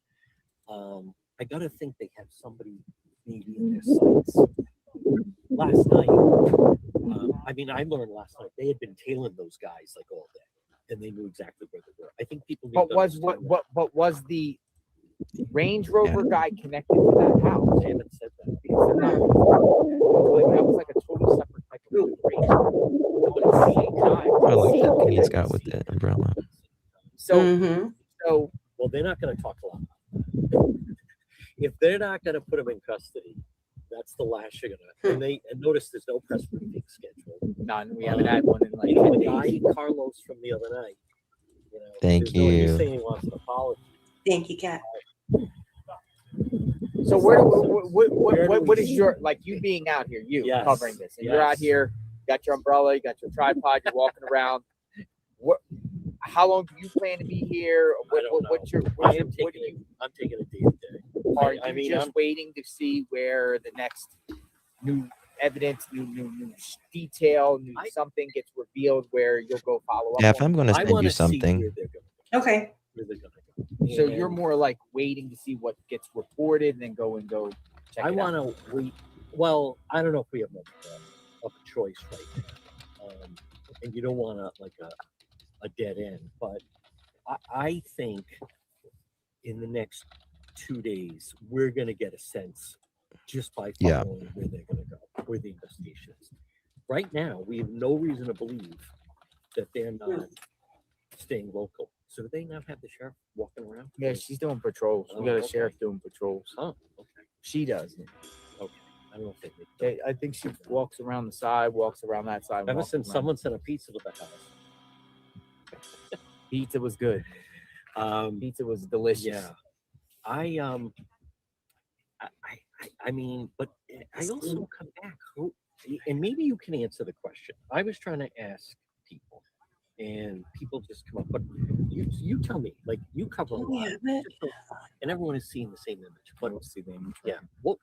I gotta think they have somebody maybe in their sights. Last night, I mean, I learned last night they had been tailing those guys like all day, and they knew exactly where they were. I think people. need But to was understand what was the Range Rover guy connected to that house? They haven't said that. Because they're not, like, that was like a totally separate type of operation. But at the same time, I like that thing he's got with the umbrella. So so Well, they're not going to talk a lot. If they're not going to put them in custody, that's the last you're going to. And notice there's no press briefing scheduled. none. We haven't had one in like You know, 10 the guy days. Carlos from the other night. Thank He's you. saying he wants an apology. Thank you, Kat. So what is your, like, you being out here, you Yes, covering this, and you're out yes. here, you got your umbrella, you got your tripod, you're walking around. How long do you plan to be here? I'm taking a day to day. Are you just waiting to see where the next new evidence, new detail, something gets revealed where you'll go follow up? Yeah, if I'm going to send you something, Okay. Where they're gonna go. So you're more like waiting to see what gets reported and then go check I it out. want to wait. Well, I don't know if we have much of a choice right now. And you don't want a dead end, but I think in the next 2 days, we're going to get a sense just by following where they're going to go, where the investigation is. Right now, we have no reason to believe that they're not staying local. So do they not have the sheriff walking around? Yeah, she's doing patrols. We got a sheriff doing patrols. Oh, okay. She does. Okay. I don't know if they I think she walks around the side, walks around that side. Ever since someone sent a pizza to the house. Pizza was good. Pizza was delicious. Yeah. I mean, but I also come back, and maybe you can answer the question. I was trying to ask people, and people just come up, but you tell me, like, you cover a lot, and everyone has seen the same image. But yeah, what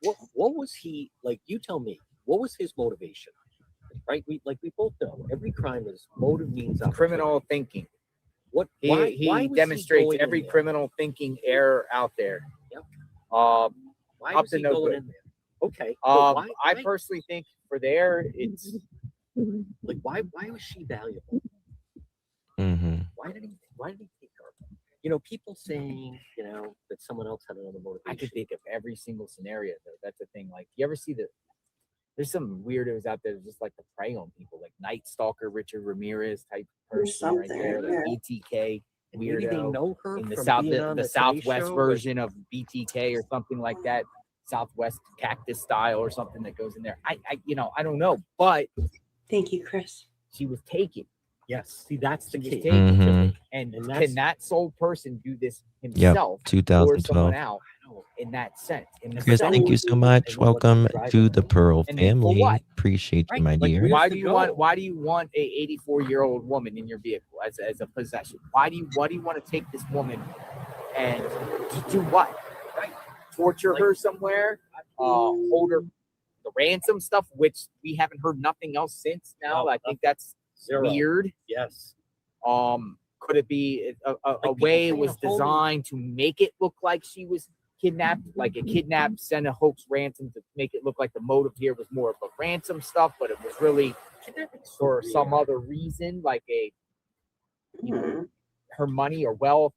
was he like? You tell me, what was his motivation? Right? We both know every crime is motive means criminal thinking. What he demonstrates every criminal thinking error out there. Yep. Why was he going in there? Okay. I personally think for there, it's like why was she valuable? Mm-hmm. Why did he take her? You know, people saying, you know, that someone else had another motivation. I could think of every single scenario though. That's the thing. Like, you ever see there's some weirdos out there that just like to prey on people, like Night Stalker, Richard Ramirez type person right there, like BTK And maybe they weirdo know her in the from south, being on the the Today Southwest Show, version of BTK or something like that, Southwest cactus style or something that goes in there. I don't know, but thank you, Chris. She was taken. Yes, see, that's the key. Mhm. And that's- can that sole person do this himself or 2012. someone else in that sense? Chris, thank you so much. Welcome to the Pearl And then for family. what? Appreciate you, my dear. Why do you want a 84-year-old woman in your vehicle as a possession? Why do you want to take this woman and to do what? Right? Torture her somewhere? Hold her the ransom stuff, which we haven't heard nothing else since now. I think that's weird. Yes. Could it be a way it was designed to make it look like she was kidnapped, like a kidnap, send a hoax ransom to make it look like the motive here was more of a ransom stuff, but it was really for some other reason, like her money or wealth,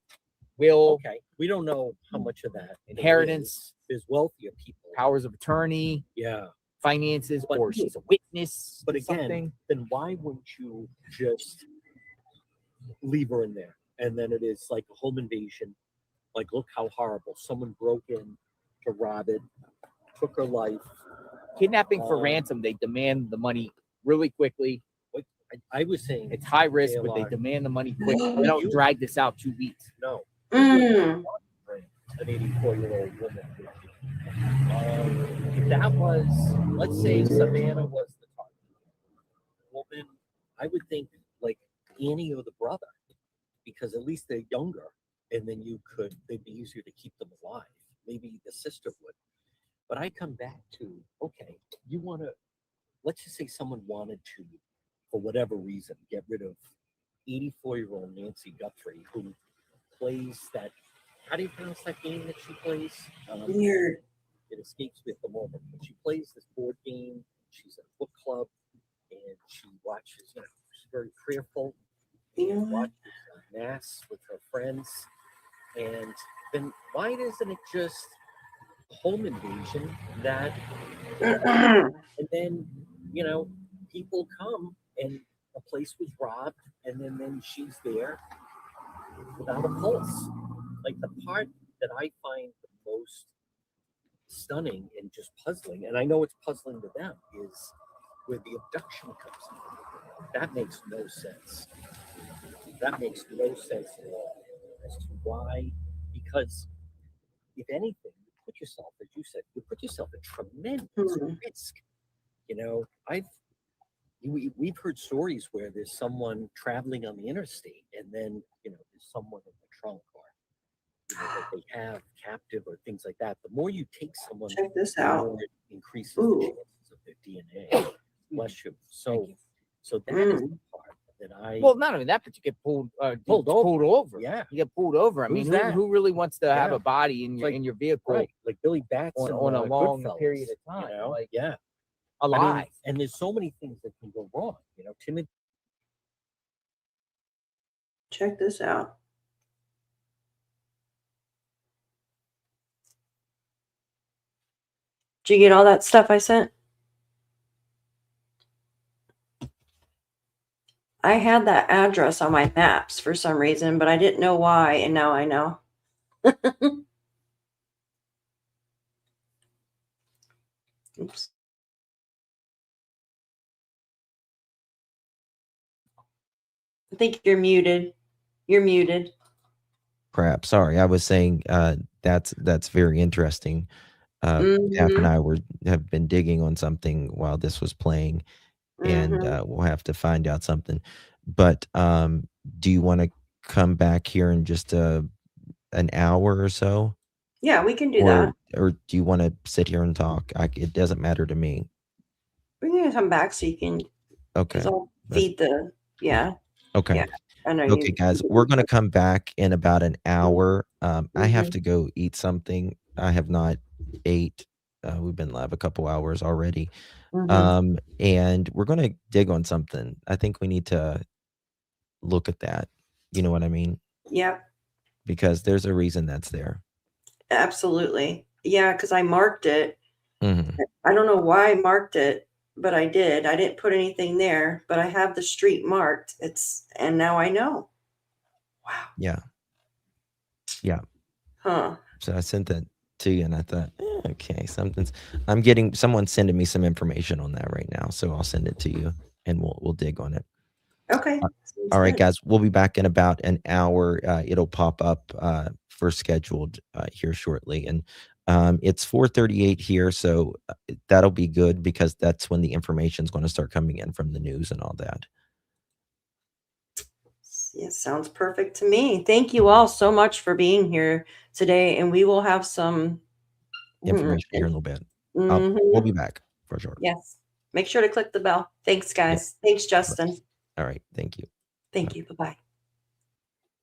will. Okay. We don't know how much of that Inheritance. There's wealthier people. Powers of attorney. Yeah. Finances, or she's a witness. But again, something. then why wouldn't you just leave her in there? And then it is like a home invasion. Like, look how horrible. Someone broke in to rob it, took her life. Kidnapping for ransom, they demand the money really quickly. I was saying it's high risk, but they demand the money quickly. They don't drag this out 2 weeks. No. An 84-year-old woman. If that was, let's say Savannah was the target, well, then I would think like Annie or the brother, because at least they're younger, and then they'd be easier to keep them alive. Maybe the sister would. But I come back to, okay, you want to, let's just say someone wanted to, for whatever reason, get rid of 84-year-old Nancy Guthrie, who plays that, how do you pronounce that game that she plays? Weird. It escapes me at the moment, but she plays this board game. She's at a book club, and she watches, she's very prayerful. She watches mass with her friends. And then why isn't it just home invasion that, and then, people come and a place was robbed, and then she's there without a pulse. Like, the part that I find the most stunning and just puzzling, and I know it's puzzling to them, is where the abduction comes in. That makes no sense. That makes no sense at all as to why, because if anything, you put yourself, as you said, you put yourself at tremendous risk. You know, we've heard stories where there's someone traveling on the interstate, and then there's someone in the trunk, or that they have captive or things like that. The more you take someone, check this the out. more it increases the chances of their DNA. Bless you. So that is the part that I. Well, not only that, but you get pulled over. Yeah, you get pulled over. I mean, who really wants to have a body in your vehicle, right? Like Billy Batson on a long Goodfellas, period of time? You know? Like, yeah, alive. I mean, and there's so many things that can go wrong. Timothy. Check this out. Did you get all that stuff I sent? I had that address on my maps for some reason, but I didn't know why, and now I know. Oops. I think you're muted. You're muted. Crap. Sorry. I was saying that's very interesting. Daff and I have been digging on something while this was playing, and we'll have to find out something. But do you want to come back here in just an hour or so? Yeah, we can do that. Or do you want to sit here and talk? It doesn't matter to me. We're gonna come back so you can. Okay. I'll feed the. Yeah. Okay. Yeah, I know Okay, guys, we're going to come back in about an hour. I have to go eat something. I have not ate. We've been live a couple hours already. And we're going to dig on something. I think we need to look at that. You know what I mean? Yeah, Because there's a reason that's there. absolutely. Yeah, because I marked it. I don't know why I marked it, but I did. I didn't put anything there, but I have the street marked. And now I know. Yeah. Yeah. Huh. So I sent that to you, and I thought, okay, someone's sending me some information on that right now. So I'll send it to you, and we'll dig on it. Okay. All right, guys, we'll be back in about an hour. It'll pop up for scheduled here shortly. And it's 4:38 here, so that'll be good because that's when the information is going to start coming in from the news and all that. Yeah, sounds perfect to me. Thank you all so much for being here today, and we will have some Information here in a little bit. We'll be back for sure. Yes. Make sure to click the bell. Thanks, guys. Thanks, Justin. All right. Thank you. Thank you. Bye-bye.